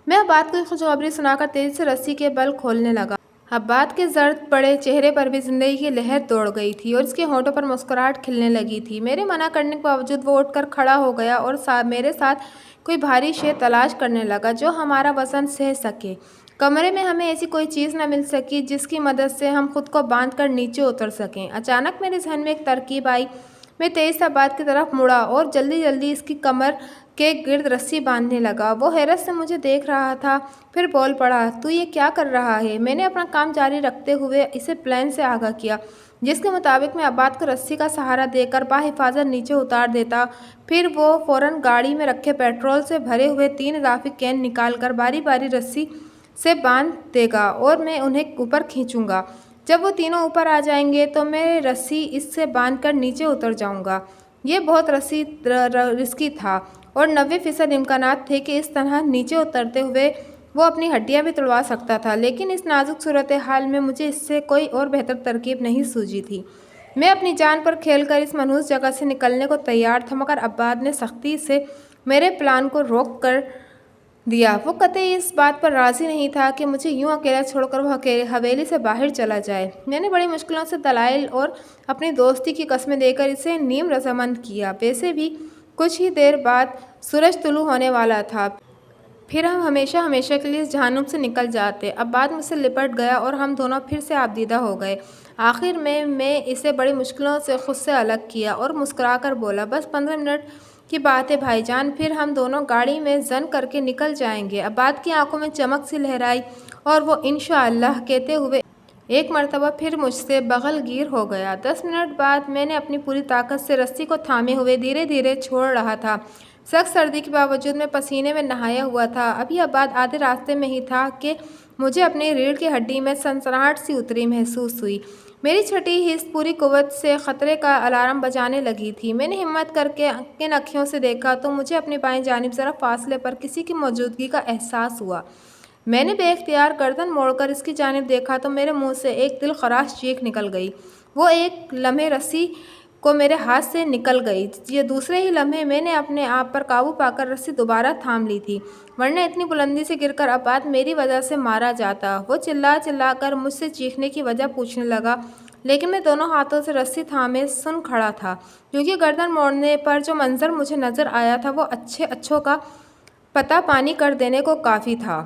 میں عباد کو خوشخبری سنا کر تیزی سے رسی کے بل کھولنے لگا۔ عباد کے زرد پڑے چہرے پر بھی زندگی کی لہر دوڑ گئی تھی اور اس کے ہونٹوں پر مسکراہٹ کھلنے لگی تھی۔ میرے منع کرنے کے باوجود وہ اٹھ کر کھڑا ہو گیا اور میرے ساتھ کوئی بھاری شے تلاش کرنے لگا جو ہمارا وزن سہ سکے۔ کمرے میں ہمیں ایسی کوئی چیز نہ مل سکی جس کی مدد سے ہم خود کو باندھ کر نیچے اتر سکیں۔ اچانک میرے ذہن میں ایک ترکیب آئی۔ میں تیز سے عباد کی طرف مڑا اور جلدی جلدی اس کی کمر کے گرد رسی باندھنے لگا۔ وہ حیرت سے مجھے دیکھ رہا تھا، پھر بول پڑا، تو یہ کیا کر رہا ہے؟ میں نے اپنا کام جاری رکھتے ہوئے اسے پلان سے آگاہ کیا جس کے مطابق میں عباد کو رسی کا سہارا دے کر بحفاظت نیچے اتار دیتا، پھر وہ فوراً گاڑی میں رکھے پیٹرول سے بھرے ہوئے 3 اضافی کین نکال کر باری باری رسی سے باندھ دے گا اور میں انہیں اوپر کھینچوں گا۔ جب وہ تینوں اوپر آ جائیں گے تو میں رسی اس سے باندھ کر نیچے اتر جاؤں گا۔ یہ بہت رسکی تھا اور 90% امکانات تھے کہ اس طرح نیچے اترتے ہوئے وہ اپنی ہڈیاں بھی توڑوا سکتا تھا، لیکن اس نازک صورتحال میں مجھے اس سے کوئی اور بہتر ترکیب نہیں سوجی تھی۔ میں اپنی جان پر کھیل کر اس منحوس جگہ سے نکلنے کو تیار تھا، مگر عباد نے سختی سے میرے پلان کو روک کر دیا۔ وہ قطعی اس بات پر راضی نہیں تھا کہ مجھے یوں اکیلا چھوڑ کر وہ حویلی سے باہر چلا جائے۔ میں نے بڑی مشکلوں سے دلائل اور اپنی دوستی کی قسمیں دے کر اسے نیم رضامند کیا۔ ویسے بھی کچھ ہی دیر بعد سورج طلوع ہونے والا تھا، پھر ہم ہمیشہ کے لیے اس جہنم سے نکل جاتے۔ عباد مجھ سے لپٹ گیا اور ہم دونوں پھر سے آبدیدہ ہو گئے۔ آخر میں اسے بڑی مشکلوں سے خود سے الگ کیا اور مسکرا کر بولا، بس 15 منٹ کی بات ہے بھائی جان، پھر ہم دونوں گاڑی میں زن کر کے نکل جائیں گے۔ عباد کی آنکھوں میں چمک سی لہرائی اور وہ انشاءاللہ کہتے ہوئے ایک مرتبہ پھر مجھ سے بغل گیر ہو گیا۔ 10 منٹ بعد میں نے اپنی پوری طاقت سے رسی کو تھامے ہوئے دھیرے دھیرے چھوڑ رہا تھا۔ سخت سردی کے باوجود میں پسینے میں نہایا ہوا تھا۔ ابھی عباد آدھے راستے میں ہی تھا کہ مجھے اپنی ریڑھ کی ہڈی میں سنسناہٹ سی اتری محسوس ہوئی۔ میری چھٹی حس پوری قوت سے خطرے کا الارم بجانے لگی تھی۔ میں نے ہمت کر کے ان اکھیوں سے دیکھا تو مجھے اپنی بائیں جانب ذرا فاصلے پر کسی کی موجودگی کا احساس ہوا۔ میں نے بے اختیار گردن موڑ کر اس کی جانب دیکھا تو میرے منہ سے ایک دل خراش چیخ نکل گئی۔ وہ ایک لمحے رسی کو میرے ہاتھ سے نکل گئی۔ یہ دوسرے ہی لمحے میں نے اپنے آپ پر قابو پا کر رسی دوبارہ تھام لی تھی، ورنہ اتنی بلندی سے گر کر عباد میری وجہ سے مارا جاتا۔ وہ چلا کر مجھ سے چیخنے کی وجہ پوچھنے لگا، لیکن میں دونوں ہاتھوں سے رسی تھامے سن کھڑا تھا، کیونکہ گردن موڑنے پر جو منظر مجھے نظر آیا تھا وہ اچھوں کا پتہ پانی کر دینے کو کافی تھا۔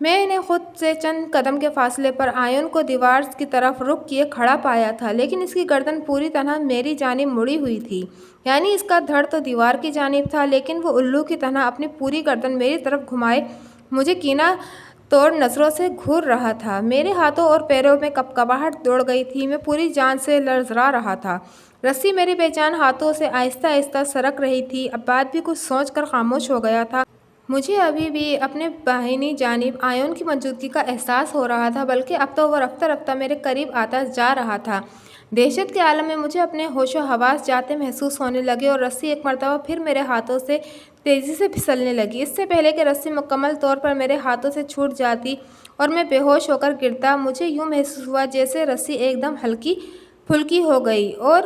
میں نے خود سے چند قدم کے فاصلے پر آئین کو دیوار کی طرف رخ کیے کھڑا پایا تھا، لیکن اس کی گردن پوری طرح میری جانب مڑی ہوئی تھی، یعنی اس کا دھڑ تو دیوار کی جانب تھا، لیکن وہ الو کی طرح اپنی پوری گردن میری طرف گھمائے مجھے کینہ توڑ نظروں سے گھور رہا تھا۔ میرے ہاتھوں اور پیروں میں کپکپاہٹ دوڑ گئی تھی، میں پوری جان سے لرزا رہا تھا۔ رسی میرے بے جان ہاتھوں سے آہستہ آہستہ سرک رہی تھی۔ عباد بھی کچھ سوچ کر خاموش ہو گیا تھا۔ مجھے ابھی بھی اپنے باہنی جانب آئین کی موجودگی کا احساس ہو رہا تھا، بلکہ اب تو وہ رفتہ رفتہ میرے قریب آتا جا رہا تھا۔ دہشت کے عالم میں مجھے اپنے ہوش و حواس جاتے محسوس ہونے لگے اور رسی ایک مرتبہ پھر میرے ہاتھوں سے تیزی سے پھسلنے لگی۔ اس سے پہلے کہ رسی مکمل طور پر میرے ہاتھوں سے چھوٹ جاتی اور میں بے ہوش ہو کر گرتا، مجھے یوں محسوس ہوا جیسے رسی ایک دم ہلکی پھلکی ہو گئی اور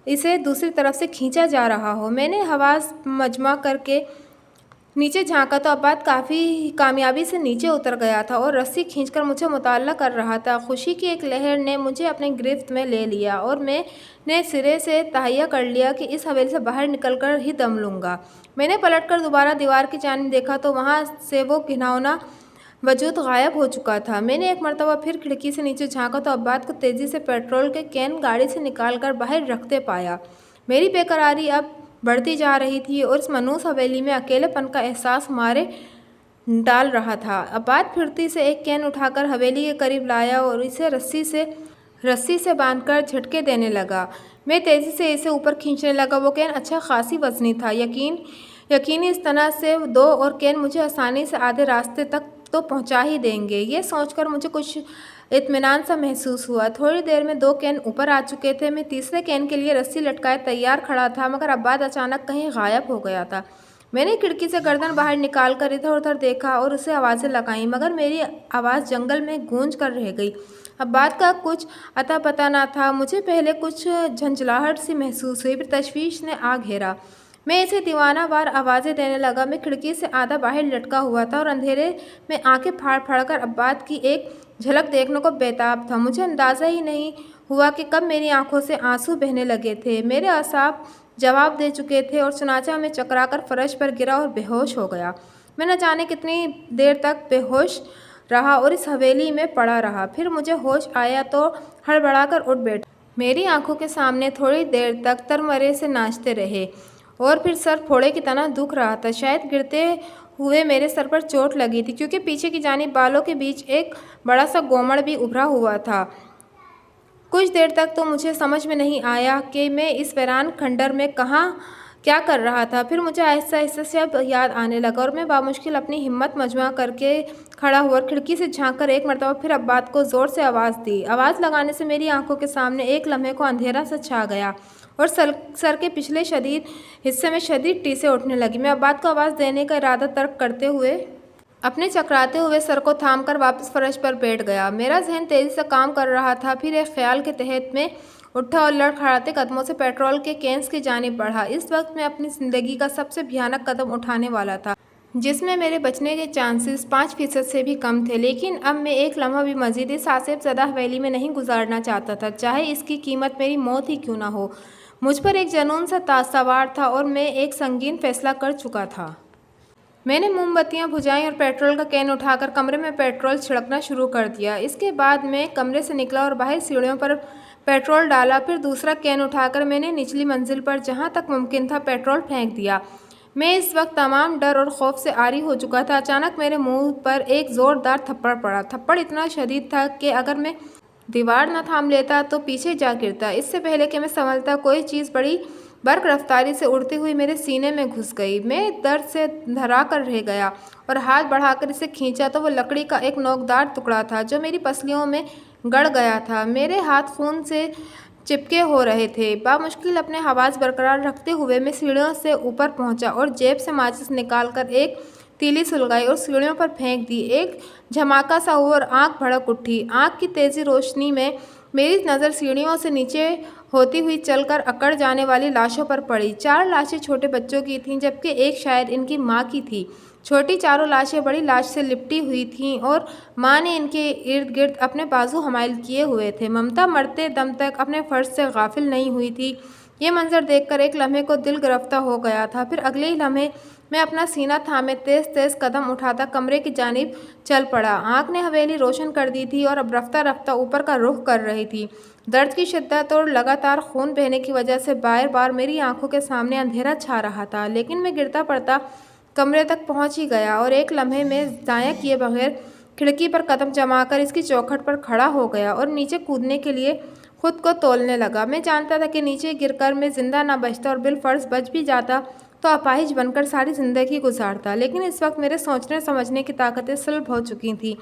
اسے دوسری طرف سے کھینچا جا رہا ہو۔ میں نے حواس مجمع کر کے نیچے جھانکا تو عباد کافی کامیابی سے نیچے اتر گیا تھا اور رسی کھینچ کر مجھے مطالعہ کر رہا تھا۔ خوشی کی ایک لہر نے مجھے اپنے گرفت میں لے لیا اور میں نے سرے سے تہیہ کر لیا کہ اس حویلی سے باہر نکل کر ہی دم لوں گا۔ میں نے پلٹ کر دوبارہ دیوار کی جانب دیکھا تو وہاں سے وہ گھناؤنا وجود غائب ہو چکا تھا۔ میں نے ایک مرتبہ پھر کھڑکی سے نیچے جھانکا تو عباد کو تیزی سے پیٹرول کے کین گاڑی سے نکال کر باہر رکھتے پایا۔ میری بے قراری اب بڑھتی جا رہی تھی اور اس منحوس حویلی میں اکیلے پن کا احساس مارے ڈال رہا تھا۔ عباد پھرتی سے ایک کین اٹھا کر حویلی کے قریب لایا اور اسے رسی سے باندھ کر جھٹکے دینے لگا۔ میں تیزی سے اسے اوپر کھینچنے لگا۔ وہ کین اچھا خاصی وزنی تھا، یقینی اس طرح سے 2 اور کین مجھے آسانی سے آدھے راستے تک تو پہنچا ہی دیں گے۔ یہ سوچ کر مجھے کچھ اطمینان سا محسوس ہوا۔ تھوڑی دیر میں 2 کین اوپر آ چکے تھے۔ میں تیسرے کین کے لیے رسی لٹکائے تیار کھڑا تھا، مگر عباد اچانک کہیں غائب ہو گیا تھا۔ میں نے کھڑکی سے گردن باہر نکال کر ادھر ادھر دیکھا اور اسے آوازیں لگائیں، مگر میری آواز جنگل میں گونج کر رہ گئی۔ عباد کا کچھ اتا پتہ نہ تھا۔ مجھے پہلے کچھ جھنجھلاہٹ سی محسوس ہوئی، پھر تشویش نے آ گھیرا۔ میں اسے دیوانہ وار آوازیں دینے لگا۔ میں کھڑکی سے آدھا باہر لٹکا ہوا تھا اور اندھیرے میں آنکھیں پھاڑ پھاڑ کر عباد کی ایک جھلک دیکھنے کو بیتاب تھا۔ مجھے اندازہ ہی نہیں ہوا کہ کب میری آنکھوں سے آنسو بہنے لگے تھے۔ میرے اعصاب جواب دے چکے تھے اور چنانچہ میں چکرا کر فرش پر گرا اور بے ہوش ہو گیا۔ میں نہ جانے کتنی دیر تک بے ہوش رہا اور اس حویلی میں پڑا رہا۔ پھر مجھے ہوش آیا تو ہڑبڑا کر اٹھ بیٹھا۔ میری آنکھوں کے سامنے تھوڑی دیر تک ترمرے سے ناچتے رہے اور پھر سر پھوڑے کی طرح دکھ رہا تھا۔ شاید گرتے ہوئے میرے سر پر چوٹ لگی تھی، کیونکہ پیچھے کی جانب بالوں کے بیچ ایک بڑا سا گومڑ بھی ابھرا ہوا تھا۔ کچھ دیر تک تو مجھے سمجھ میں نہیں آیا کہ میں اس ویران کھنڈر میں کہاں کیا کر رہا تھا۔ پھر مجھے آہستہ آہستہ سب یاد آنے لگا اور میں بامشکل اپنی ہمت مجمع کر کے کھڑا ہوا اور کھڑکی سے جھانک کر ایک مرتبہ پھر عباد کو زور سے آواز دی۔ آواز لگانے سے میری آنکھوں کے سامنے ایک لمحے کو اندھیرا سا چھا گیا اور سر کے پچھلے شدید حصے میں شدید ٹیسیں اٹھنے لگی۔ میں عباد کو آواز دینے کا ارادہ ترک کرتے ہوئے اپنے چکراتے ہوئے سر کو تھام کر واپس فرش پر بیٹھ گیا۔ میرا ذہن تیزی سے کام کر رہا تھا۔ پھر ایک خیال کے تحت میں اٹھا اور لڑکھڑاتے قدموں سے پیٹرول کے کینز کی جانب بڑھا۔ اس وقت میں اپنی زندگی کا سب سے بھیانک قدم اٹھانے والا تھا، جس میں میرے بچنے کے چانسز 5% سے بھی کم تھے۔ لیکن اب میں ایک لمحہ بھی مزید اس آصف زدہ حویلی میں نہیں گزارنا چاہتا تھا، چاہے اس کی قیمت میری موت ہی کیوں نہ ہو۔ مجھ پر ایک جنون سا تاج سوار تھا اور میں ایک سنگین فیصلہ کر چکا تھا۔ میں نے موم بتیاں بجھائیں اور پیٹرول کا کین اٹھا کر کمرے میں پیٹرول چھڑکنا شروع کر دیا۔ اس کے بعد میں کمرے سے نکلا اور باہر سیڑھیوں پر پیٹرول ڈالا۔ پھر دوسرا کین اٹھا کر میں نے نچلی منزل پر جہاں تک ممکن تھا پیٹرول پھینک دیا۔ میں اس وقت تمام ڈر اور خوف سے عاری ہو چکا تھا۔ اچانک میرے منہ پر ایک زوردار تھپڑ پڑا۔ تھپڑ اتنا شدید تھا کہ اگر میں دیوار نہ تھام لیتا تو پیچھے جا گرتا۔ اس سے پہلے کہ میں سنبھلتا، کوئی چیز بڑی برق رفتاری سے اڑتی ہوئی میرے سینے میں گھس گئی۔ میں درد سے دھرا کر رہ گیا اور ہاتھ بڑھا کر اسے کھینچا تو وہ لکڑی کا ایک نوکدار ٹکڑا تھا جو میری پسلیوں میں گڑ گیا تھا۔ میرے ہاتھ خون سے چپکے ہو رہے تھے۔ بامشکل اپنے حواس برقرار رکھتے ہوئے میں سیڑھیوں سے اوپر پہنچا اور جیب سے ماچس نکال کر ایک تیلی سلگائی اور سیڑھیوں پر پھینک دی۔ ایک جھماکا سا ہوا اور آنکھ بھڑک اٹھی۔ آنکھ کی تیز روشنی میں میری نظر سیڑھیوں سے نیچے ہوتی ہوئی چل کر اکڑ جانے والی لاشوں پر پڑی۔ 4 لاشیں چھوٹے بچوں کی تھیں، جبکہ ایک شاید ان کی ماں کی تھی۔ چھوٹی چاروں لاشیں بڑی لاش سے لپٹی ہوئی تھیں اور ماں نے ان کے ارد گرد اپنے بازو حمائل کیے ہوئے تھے۔ ممتا مرتے دم تک اپنے فرض سے غافل نہیں ہوئی تھی۔ یہ منظر دیکھ کر ایک لمحے کو دل گرفتہ ہو گیا تھا، پھر اگلے ہی لمحے میں اپنا سینہ تھامے تیز تیز قدم اٹھاتا کمرے کی جانب چل پڑا۔ آنکھ نے حویلی روشن کر دی تھی اور اب رفتہ رفتہ اوپر کا رخ کر رہی تھی۔ درد کی شدت اور لگاتار خون بہنے کی وجہ سے بار بار میری آنکھوں کے سامنے اندھیرا چھا رہا تھا، لیکن میں گرتا پڑتا کمرے تک پہنچ ہی گیا اور ایک لمحے میں ضائع کیے بغیر کھڑکی پر قدم جما کر اس کی چوکھٹ پر کھڑا ہو گیا اور نیچے کودنے کے لیے خود کو تولنے لگا۔ میں جانتا تھا کہ نیچے گر کر میں زندہ نہ بچتا اور بالفرض بچ بھی جاتا تو اپاہج بن کر ساری زندگی گزارتا، لیکن اس وقت میرے سوچنے سمجھنے کی طاقتیں سلب ہو چکی تھیں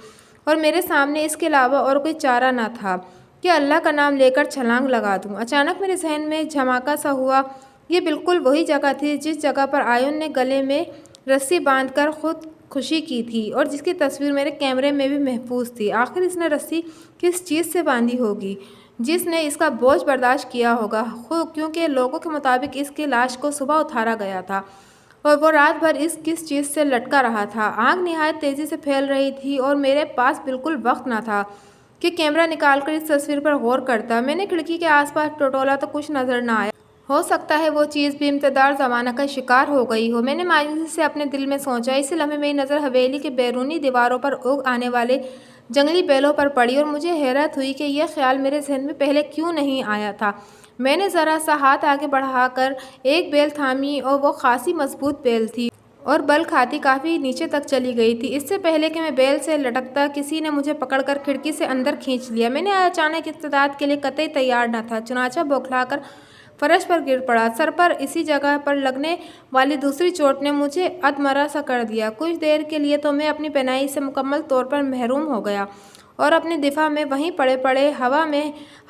اور میرے سامنے اس کے علاوہ اور کوئی چارہ نہ تھا کہ اللہ کا نام لے کر چھلانگ لگا دوں۔ اچانک میرے ذہن میں جھماکا سا ہوا۔ یہ بالکل وہی جگہ تھی جس جگہ پر آیون نے گلے میں رسی باندھ کر خود کشی کی تھی اور جس کی تصویر میرے کیمرے میں بھی محفوظ تھی۔ آخر اس نے رسی کس چیز سے باندھی ہوگی جس نے اس کا بوجھ برداشت کیا ہوگا، کیونکہ لوگوں کے مطابق اس کی لاش کو صبح اتارا گیا تھا اور وہ رات بھر اس کس چیز سے لٹکا رہا تھا۔ آگ نہایت تیزی سے پھیل رہی تھی اور میرے پاس بالکل وقت نہ تھا کہ کیمرہ نکال کر اس تصویر پر غور کرتا۔ میں نے کھڑکی کے آس پاس ٹٹولا تو کچھ نظر نہ آیا۔ ہو سکتا ہے وہ چیز بھی امتداد زمانہ کا شکار ہو گئی ہو، میں نے مایوسی سے اپنے دل میں سوچا۔ اسی لمحے میری نظر حویلی کے بیرونی دیواروں پر اگ آنے والے جنگلی بیلوں پر پڑی اور مجھے حیرت ہوئی کہ یہ خیال میرے ذہن میں پہلے کیوں نہیں آیا تھا۔ میں نے ذرا سا ہاتھ آگے بڑھا کر ایک بیل تھامی اور وہ خاصی مضبوط بیل تھی اور بل کھاتی کافی نیچے تک چلی گئی تھی۔ اس سے پہلے کہ میں بیل سے لٹکتا کسی نے مجھے پکڑ کر کھڑکی سے اندر کھینچ لیا۔ میں نے اچانک امداد کے لیے قطعی تیار نہ تھا، چنانچہ بوکھلا کر فرش پر گر پڑا۔ سر پر اسی جگہ پر لگنے والی دوسری چوٹ نے مجھے ادمرہ سا کر دیا۔ کچھ دیر کے لیے تو میں اپنی بینائی سے مکمل طور پر محروم ہو گیا اور اپنے دفاع میں وہیں پڑے پڑے ہوا میں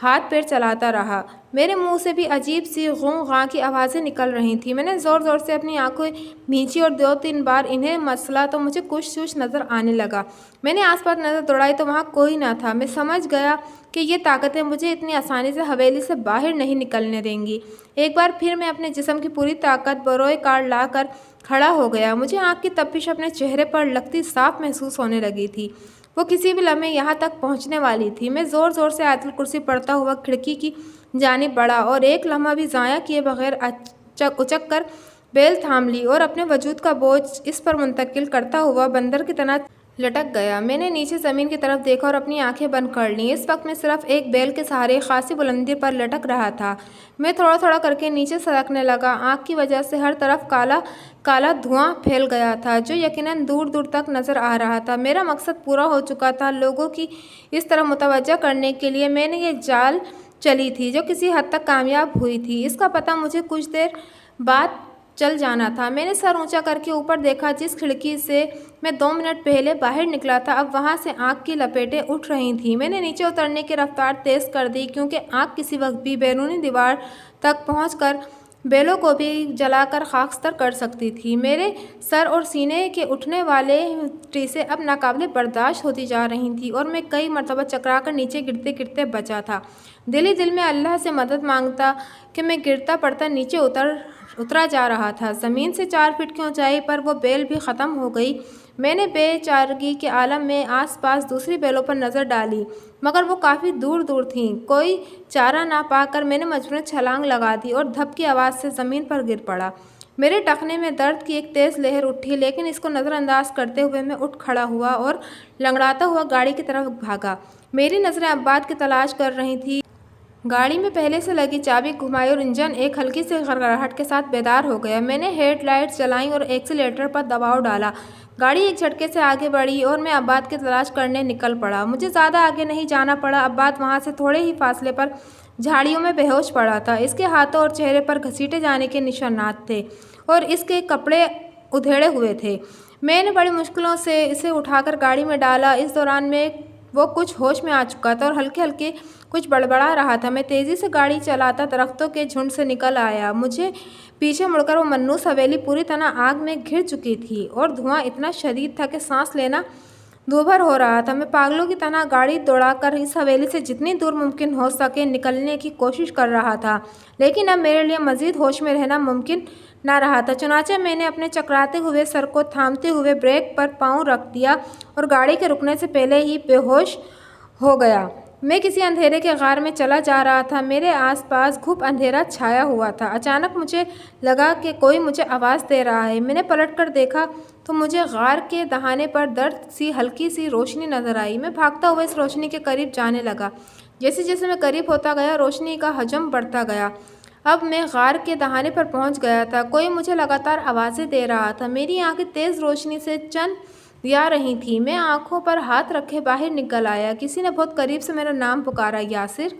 ہاتھ پیر چلاتا رہا۔ میرے منہ سے بھی عجیب سی غوں غاں کی آوازیں نکل رہی تھیں۔ میں نے زور زور سے اپنی آنکھیں بھینچی اور 2-3 بار انہیں مسلا تو مجھے کچھ سوچ نظر آنے لگا۔ میں نے آس پاس نظر دوڑائی تو وہاں کوئی نہ تھا۔ میں سمجھ گیا کہ یہ طاقتیں مجھے اتنی آسانی سے حویلی سے باہر نہیں نکلنے دیں گی۔ ایک بار پھر میں اپنے جسم کی پوری طاقت بروئے کار لا کر کھڑا ہو گیا۔ مجھے آنکھ کی تپش اپنے چہرے پر لگتی صاف محسوس ہونے لگی تھی۔ وہ کسی بھی لمحے یہاں تک پہنچنے والی تھی۔ میں زور زور سے آیت الکرسی پڑھتا ہوا کھڑکی کی جانب بڑھا اور ایک لمحہ بھی ضائع کیے بغیر اچک کر بیل تھام لی اور اپنے وجود کا بوجھ اس پر منتقل کرتا ہوا بندر کی طرح لٹک گیا۔ میں نے نیچے زمین کی طرف دیکھا اور اپنی آنکھیں بند کر لیں۔ اس وقت میں صرف ایک بیل کے سہارے خاصی بلندی پر لٹک رہا تھا۔ میں تھوڑا تھوڑا کر کے نیچے سرکنے لگا۔ آگ کی وجہ سے ہر طرف کالا کالا دھواں پھیل گیا تھا جو یقیناً دور دور تک نظر آ رہا تھا۔ میرا مقصد پورا ہو چکا تھا۔ لوگوں کی اس طرح متوجہ کرنے کے لیے میں نے یہ چال چلی تھی جو کسی حد تک کامیاب ہوئی تھی۔ اس کا پتہ مجھے کچھ دیر بعد چل جانا تھا۔ میں نے سر اونچا کر کے اوپر دیکھا۔ جس کھڑکی سے میں 2 منٹ پہلے باہر نکلا تھا اب وہاں سے آگ کی لپیٹیں اٹھ رہی تھیں۔ میں نے نیچے اترنے کی رفتار تیز کر دی کیونکہ آگ کسی وقت بھی بیرونی دیوار تک پہنچ کر بیلوں کو بھی جلا کر خاکستر کر سکتی تھی۔ میرے سر اور سینے کے اٹھنے والے ٹیسیں اب ناقابل برداشت ہوتی جا رہی تھیں اور میں کئی مرتبہ چکرا کر نیچے گرتے گرتے بچا تھا۔ دل ہی دل میں اللہ سے مدد مانگتا کہ میں گرتا پڑتا نیچے اترا جا رہا تھا۔ زمین سے 4 فٹ کی اونچائی پر وہ بیل بھی ختم ہو گئی۔ میں نے بے چارگی کے عالم میں آس پاس دوسری بیلوں پر نظر ڈالی مگر وہ کافی دور دور تھیں۔ کوئی چارہ نہ پا کر میں نے مجبوراً چھلانگ لگا دی اور دھپ کی آواز سے زمین پر گر پڑا۔ میرے ٹخنے میں درد کی ایک تیز لہر اٹھی لیکن اس کو نظر انداز کرتے ہوئے میں اٹھ کھڑا ہوا اور لنگڑاتا ہوا گاڑی کی طرف بھاگا۔ میری نظریں عباد کی تلاش کر رہی تھیں۔ گاڑی میں پہلے سے لگی چابی گھمائی اور انجن ایک ہلکی سی گھرگھراہٹ کے ساتھ بیدار ہو گیا۔ میں نے ہیڈ لائٹس جلائیں اور ایکسیلیٹر پر دباؤ ڈالا۔ گاڑی ایک جھٹکے سے آگے بڑھی اور میں عباد کی تلاش کرنے نکل پڑا۔ مجھے زیادہ آگے نہیں جانا پڑا۔ عباد وہاں سے تھوڑے ہی فاصلے پر جھاڑیوں میں بے ہوش پڑا تھا۔ اس کے ہاتھوں اور چہرے پر گھسیٹے جانے کے نشانات تھے اور اس کے کپڑے ادھیڑے ہوئے تھے۔ میں نے بڑی مشکلوں سے اسے اٹھا کر گاڑی میں ڈالا۔ اس دوران میں وہ کچھ ہوش میں آ چکا تھا اور ہلکے ہلکے کچھ بڑبڑا رہا تھا۔ میں تیزی سے گاڑی چلاتا درختوں کے جھنڈ سے نکل آیا۔ مجھے پیچھے مڑ کر وہ منحوس حویلی پوری طرح آگ میں گھر چکی تھی اور دھواں اتنا شدید تھا کہ سانس لینا دوبھر ہو رہا تھا۔ میں پاگلوں کی طرح گاڑی دوڑا کر اس حویلی سے جتنی دور ممکن ہو سکے نکلنے کی کوشش کر رہا تھا لیکن اب میرے لیے مزید ہوش میں رہنا ممکن نہ رہا تھا۔ چنانچہ میں نے اپنے چکراتے ہوئے سر کو تھامتے ہوئے بریک پر پاؤں رکھ دیا اور گاڑی کے رکنے سے پہلے ہی بے ہوش ہو گیا۔ میں کسی اندھیرے کے غار میں چلا جا رہا تھا۔ میرے آس پاس گھپ اندھیرا چھایا ہوا تھا۔ اچانک مجھے لگا کہ کوئی مجھے آواز دے رہا ہے۔ میں نے پلٹ کر دیکھا تو مجھے غار کے دہانے پر درد سی ہلکی سی روشنی نظر آئی۔ میں بھاگتا ہوا اس روشنی کے قریب جانے لگا۔ جیسے جیسے میں قریب ہوتا گیا روشنی کا حجم بڑھتا گیا۔ اب میں غار کے دہانے پر پہنچ گیا تھا۔ کوئی مجھے لگاتار آوازیں دے رہا تھا۔ میری آنکھیں تیز روشنی سے چن دیا رہی تھیں۔ میں آنکھوں پر ہاتھ رکھے باہر نکل آیا۔ کسی نے بہت قریب سے میرا نام پکارا، یاسر۔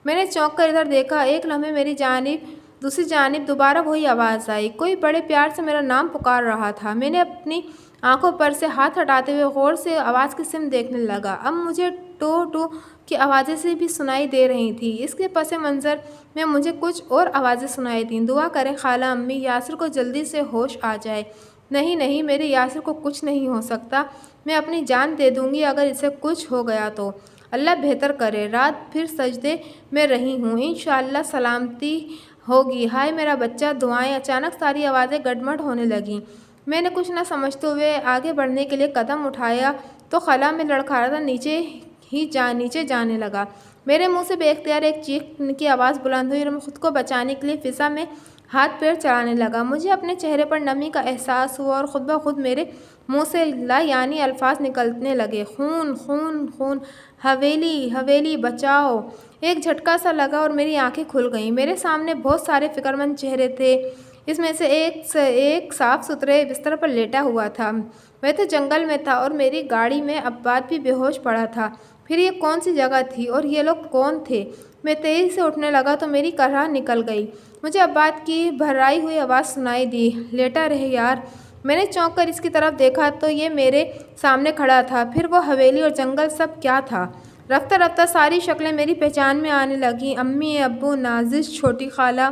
میں نے چونک کر ادھر دیکھا۔ ایک لمحے میری دوسری جانب دوبارہ وہی آواز آئی۔ کوئی بڑے پیار سے میرا نام پکار رہا تھا۔ میں نے اپنی آنکھوں پر سے ہاتھ ہٹاتے ہوئے غور سے آواز کی سمت دیکھنے لگا۔ اب مجھے ٹو ٹو کی آوازیں سے بھی سنائی دے رہی تھیں۔ اس کے پس منظر میں مجھے کچھ اور آوازیں سنائی دیں۔ دعا کریں خالہ امی یاسر کو جلدی سے ہوش آ جائے۔ نہیں نہیں، میرے یاسر کو کچھ نہیں ہو سکتا۔ میں اپنی جان دے دوں گی اگر اسے کچھ ہو گیا تو۔ اللہ بہتر کرے۔ رات بھر سجدے میں رہی ہوں، انشاءاللہ سلامتی ہوگی۔ ہائے میرا بچہ، دعائیں۔ اچانک ساری آوازیں گڈمڈ ہونے لگیں۔ میں نے کچھ نہ سمجھتے ہوئے آگے بڑھنے کے لیے قدم اٹھایا تو خلا میں لڑکھڑاتا نیچے جانے لگا۔ میرے منہ سے بے اختیار ایک چیخ کی آواز بلند ہوئی اور میں خود کو بچانے کے لیے فضا میں ہاتھ پیر چلانے لگا۔ مجھے اپنے چہرے پر نمی کا احساس ہوا اور خود بخود میرے منہ سے لا یعنی الفاظ نکلنے لگے، خون خون خون، حویلی حویلی بچاؤ۔ ایک جھٹکا سا لگا اور میری آنکھیں کھل گئیں۔ میرے سامنے بہت سارے فکرمند چہرے تھے۔ اس میں سے ایک صاف ستھرے بستر پر لیٹا ہوا تھا۔ میں تو جنگل میں تھا اور میری گاڑی میں عباد بھی بے ہوش پڑا تھا۔ پھر یہ کون سی جگہ تھی اور یہ لوگ کون تھے؟ میں تیزی سے اٹھنے لگا تو میری کرہا نکل گئی۔ مجھے عباد کی بھررائی ہوئی آواز سنائی دی، لیٹا رہے یار۔ میں نے چونک کر اس کی طرف دیکھا تو یہ میرے سامنے کھڑا تھا۔ پھر وہ حویلی اور جنگل سب کیا تھا؟ رفتہ رفتہ ساری شکلیں میری پہچان میں آنے لگیں، امی، ابو، نازش، چھوٹی خالہ،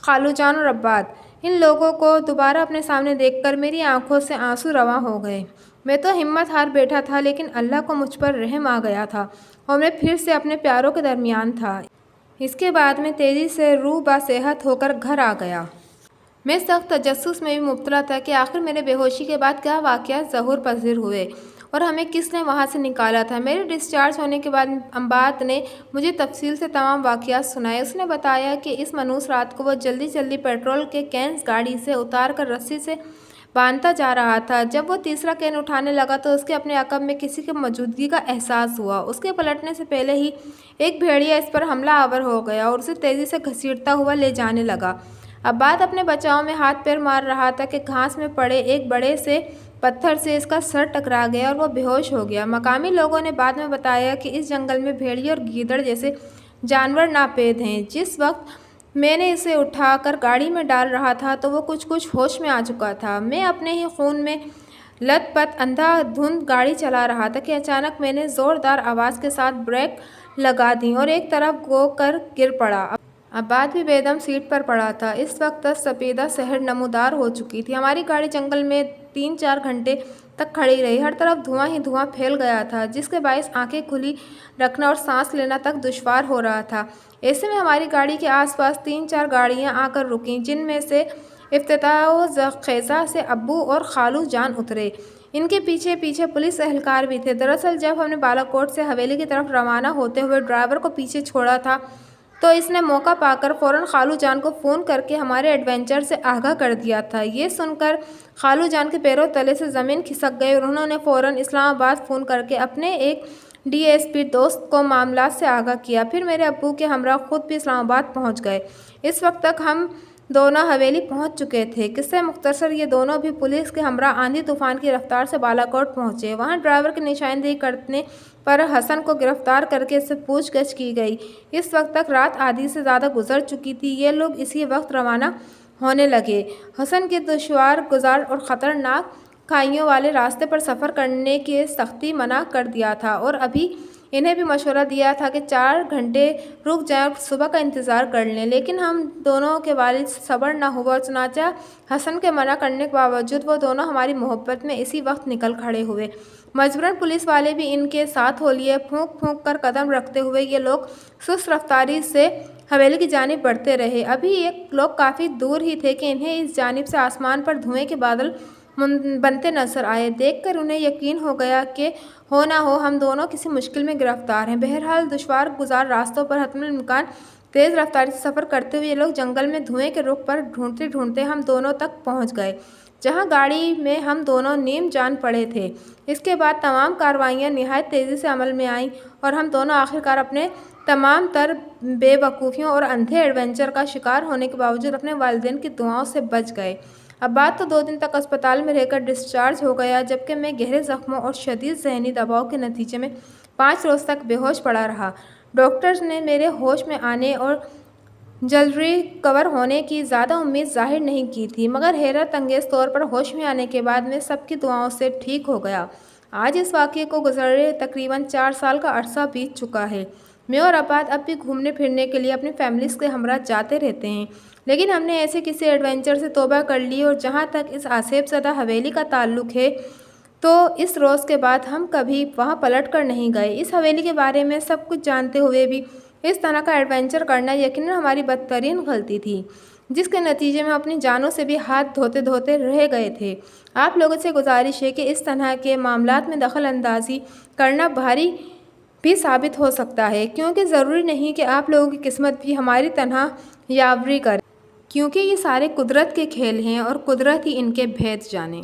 خالو جان اور عباد۔ ان لوگوں کو دوبارہ اپنے سامنے دیکھ کر میری آنکھوں سے آنسو رواں ہو گئے۔ میں تو ہمت ہار بیٹھا تھا، لیکن اللہ کو مجھ پر رحم آ گیا تھا اور میں پھر سے اپنے پیاروں کے درمیان تھا۔ اس کے بعد میں تیزی سے روح باصحت ہو کر گھر آ گیا۔ میں سخت تجسس میں بھی مبتلا تھا کہ آخر میرے بے ہوشی کے بعد کیا واقعات ظہور پذیر ہوئے اور ہمیں کس نے وہاں سے نکالا تھا۔ میرے ڈسچارج ہونے کے بعد امباد نے مجھے تفصیل سے تمام واقعات سنائے۔ اس نے بتایا کہ اس منحوس رات کو وہ جلدی جلدی پیٹرول کے کینز گاڑی سے اتار کر رسی سے باندھتا جا رہا تھا۔ جب وہ تیسرا کین اٹھانے لگا تو اس کے اپنے عقب میں کسی کی موجودگی کا احساس ہوا۔ اس کے پلٹنے سے پہلے ہی ایک بھیڑیا اس پر حملہ آور ہو گیا اور اسے تیزی سے گھسیٹتا ہوا لے جانے لگا۔ عباد اپنے بچاؤ میں ہاتھ پیر مار رہا تھا کہ گھاس میں پڑے ایک بڑے سے پتھر سے اس کا سر ٹکرا گیا اور وہ بے ہوش ہو گیا۔ مقامی لوگوں نے بعد میں بتایا کہ اس جنگل میں بھیڑیے اور گیدڑ جیسے جانور ناپید ہیں۔ جس وقت میں نے اسے اٹھا کر گاڑی میں ڈال رہا تھا تو وہ کچھ ہوش میں آ چکا تھا۔ میں اپنے ہی خون میں لت پت اندھا دھند گاڑی چلا رہا تھا کہ اچانک میں نے زوردار آواز کے ساتھ بریک لگا دیں اور ایک طرف گو کر گر پڑا۔ عباد بھی بے دم سیٹ پر پڑا تھا۔ اس وقت سپیدہ شہر نمودار ہو چکی تھی۔ ہماری گاڑی جنگل میں 3-4 گھنٹے تک کھڑی رہی۔ ہر طرف دھواں ہی دھواں پھیل گیا تھا، جس کے باعث آنکھیں کھلی رکھنا اور سانس لینا تک دشوار ہو رہا تھا۔ ایسے میں ہماری گاڑی کے آس پاس 3-4 گاڑیاں آ کر رکیں، جن میں سے افتتاح و خیزہ سے ابو اور خالو جان اترے۔ ان کے پیچھے پیچھے پولیس اہلکار بھی تھے۔ دراصل جب ہم نے بالا کوٹ سے حویلی کی طرف روانہ ہوتے ہوئے ڈرائیور کو پیچھے چھوڑا تھا تو اس نے موقع پا کر فوراً خالو جان کو فون کر کے ہمارے ایڈونچر سے آگاہ کر دیا تھا۔ یہ سن کر خالو جان کے پیروں تلے سے زمین کھسک گئی اور انہوں نے فوراً اسلام آباد فون کر کے اپنے ایک ڈی ایس پی دوست کو معاملات سے آگاہ کیا۔ پھر میرے ابو کے ہمراہ خود بھی اسلام آباد پہنچ گئے۔ اس وقت تک ہم دونوں حویلی پہنچ چکے تھے۔ قصہ مختصر، یہ دونوں بھی پولیس کے ہمراہ آندھی طوفان کی رفتار سے بالا کوٹ پہنچے۔ وہاں ڈرائیور کی نشاندہی کرنے پر حسن کو گرفتار کر کے اس سے پوچھ گچھ کی گئی۔ اس وقت تک رات آدھی سے زیادہ گزر چکی تھی۔ یہ لوگ اسی وقت روانہ ہونے لگے۔ حسن کے دشوار گزار اور خطرناک کھائیوں والے راستے پر سفر کرنے کے سختی منع کر دیا تھا اور ابھی انہیں بھی مشورہ دیا تھا کہ 4 گھنٹے رک جائیں اور صبح کا انتظار کر لیں، لیکن ہم دونوں کے والد سے صبر نہ ہوا اور چنانچہ حسن کے منع کرنے کے باوجود وہ دونوں ہماری محبت میں اسی وقت نکل کھڑے ہوئے۔ مجبوراً پولیس والے بھی ان کے ساتھ ہو لیے۔ پھونک پھونک کر قدم رکھتے ہوئے یہ لوگ سست رفتاری سے حویلی کی جانب بڑھتے رہے۔ ابھی یہ لوگ کافی دور ہی تھے کہ انہیں اس جانب سے آسمان پر دھوئیں کے بادل بنتے نظر آئے۔ دیکھ کر انہیں یقین ہو گیا کہ ہو نہ ہو ہم دونوں کسی مشکل میں گرفتار ہیں۔ بہرحال دشوار گزار راستوں پر حتمی الامکان تیز رفتاری سے سفر کرتے ہوئے یہ لوگ جنگل میں دھوئیں کے رخ پر ڈھونڈتے ڈھونڈتے ہم دونوں تک پہنچ گئے، جہاں گاڑی میں ہم دونوں نیم جان پڑے تھے۔ اس کے بعد تمام کارروائیاں نہایت تیزی سے عمل میں آئیں اور ہم دونوں آخرکار اپنے تمام تر بے وقوفیوں اور اندھے ایڈونچر کا شکار ہونے کے باوجود اپنے والدین کی دعاؤں سے بچ گئے۔ عباد تو 2 دن تک اسپتال میں رہ کر ڈسچارج ہو گیا، جبکہ میں گہرے زخموں اور شدید ذہنی دباؤ کے نتیجے میں 5 روز تک بے ہوش پڑا رہا۔ ڈاکٹرز نے میرے ہوش میں آنے اور جلد ریکور ہونے کی زیادہ امید ظاہر نہیں کی تھی، مگر حیرت انگیز طور پر ہوش میں آنے کے بعد میں سب کی دعاؤں سے ٹھیک ہو گیا۔ آج اس واقعے کو گزرے تقریباً 4 سال کا عرصہ بیت چکا ہے۔ میں اور عباد اب بھی گھومنے پھرنے کے لیے اپنی فیملیز کے ہمراہ جاتے رہتے ہیں، لیکن ہم نے ایسے کسی ایڈونچر سے توبہ کر لی اور جہاں تک اس آسیب زدہ حویلی کا تعلق ہے تو اس روز کے بعد ہم کبھی وہاں پلٹ کر نہیں گئے۔ اس حویلی کے بارے میں سب کچھ جانتے ہوئے بھی اس طرح کا ایڈونچر کرنا یقیناً ہماری بدترین غلطی تھی، جس کے نتیجے میں اپنی جانوں سے بھی ہاتھ دھوتے دھوتے رہ گئے تھے۔ آپ لوگوں سے گزارش ہے کہ اس طرح کے معاملات میں دخل اندازی کرنا بھاری بھی ثابت ہو سکتا ہے، کیونکہ ضروری نہیں کہ آپ لوگوں کی قسمت بھی ہماری طرح یاوری کرے، کیونکہ یہ سارے قدرت کے کھیل ہیں اور قدرت ہی ان کے بھید جانے۔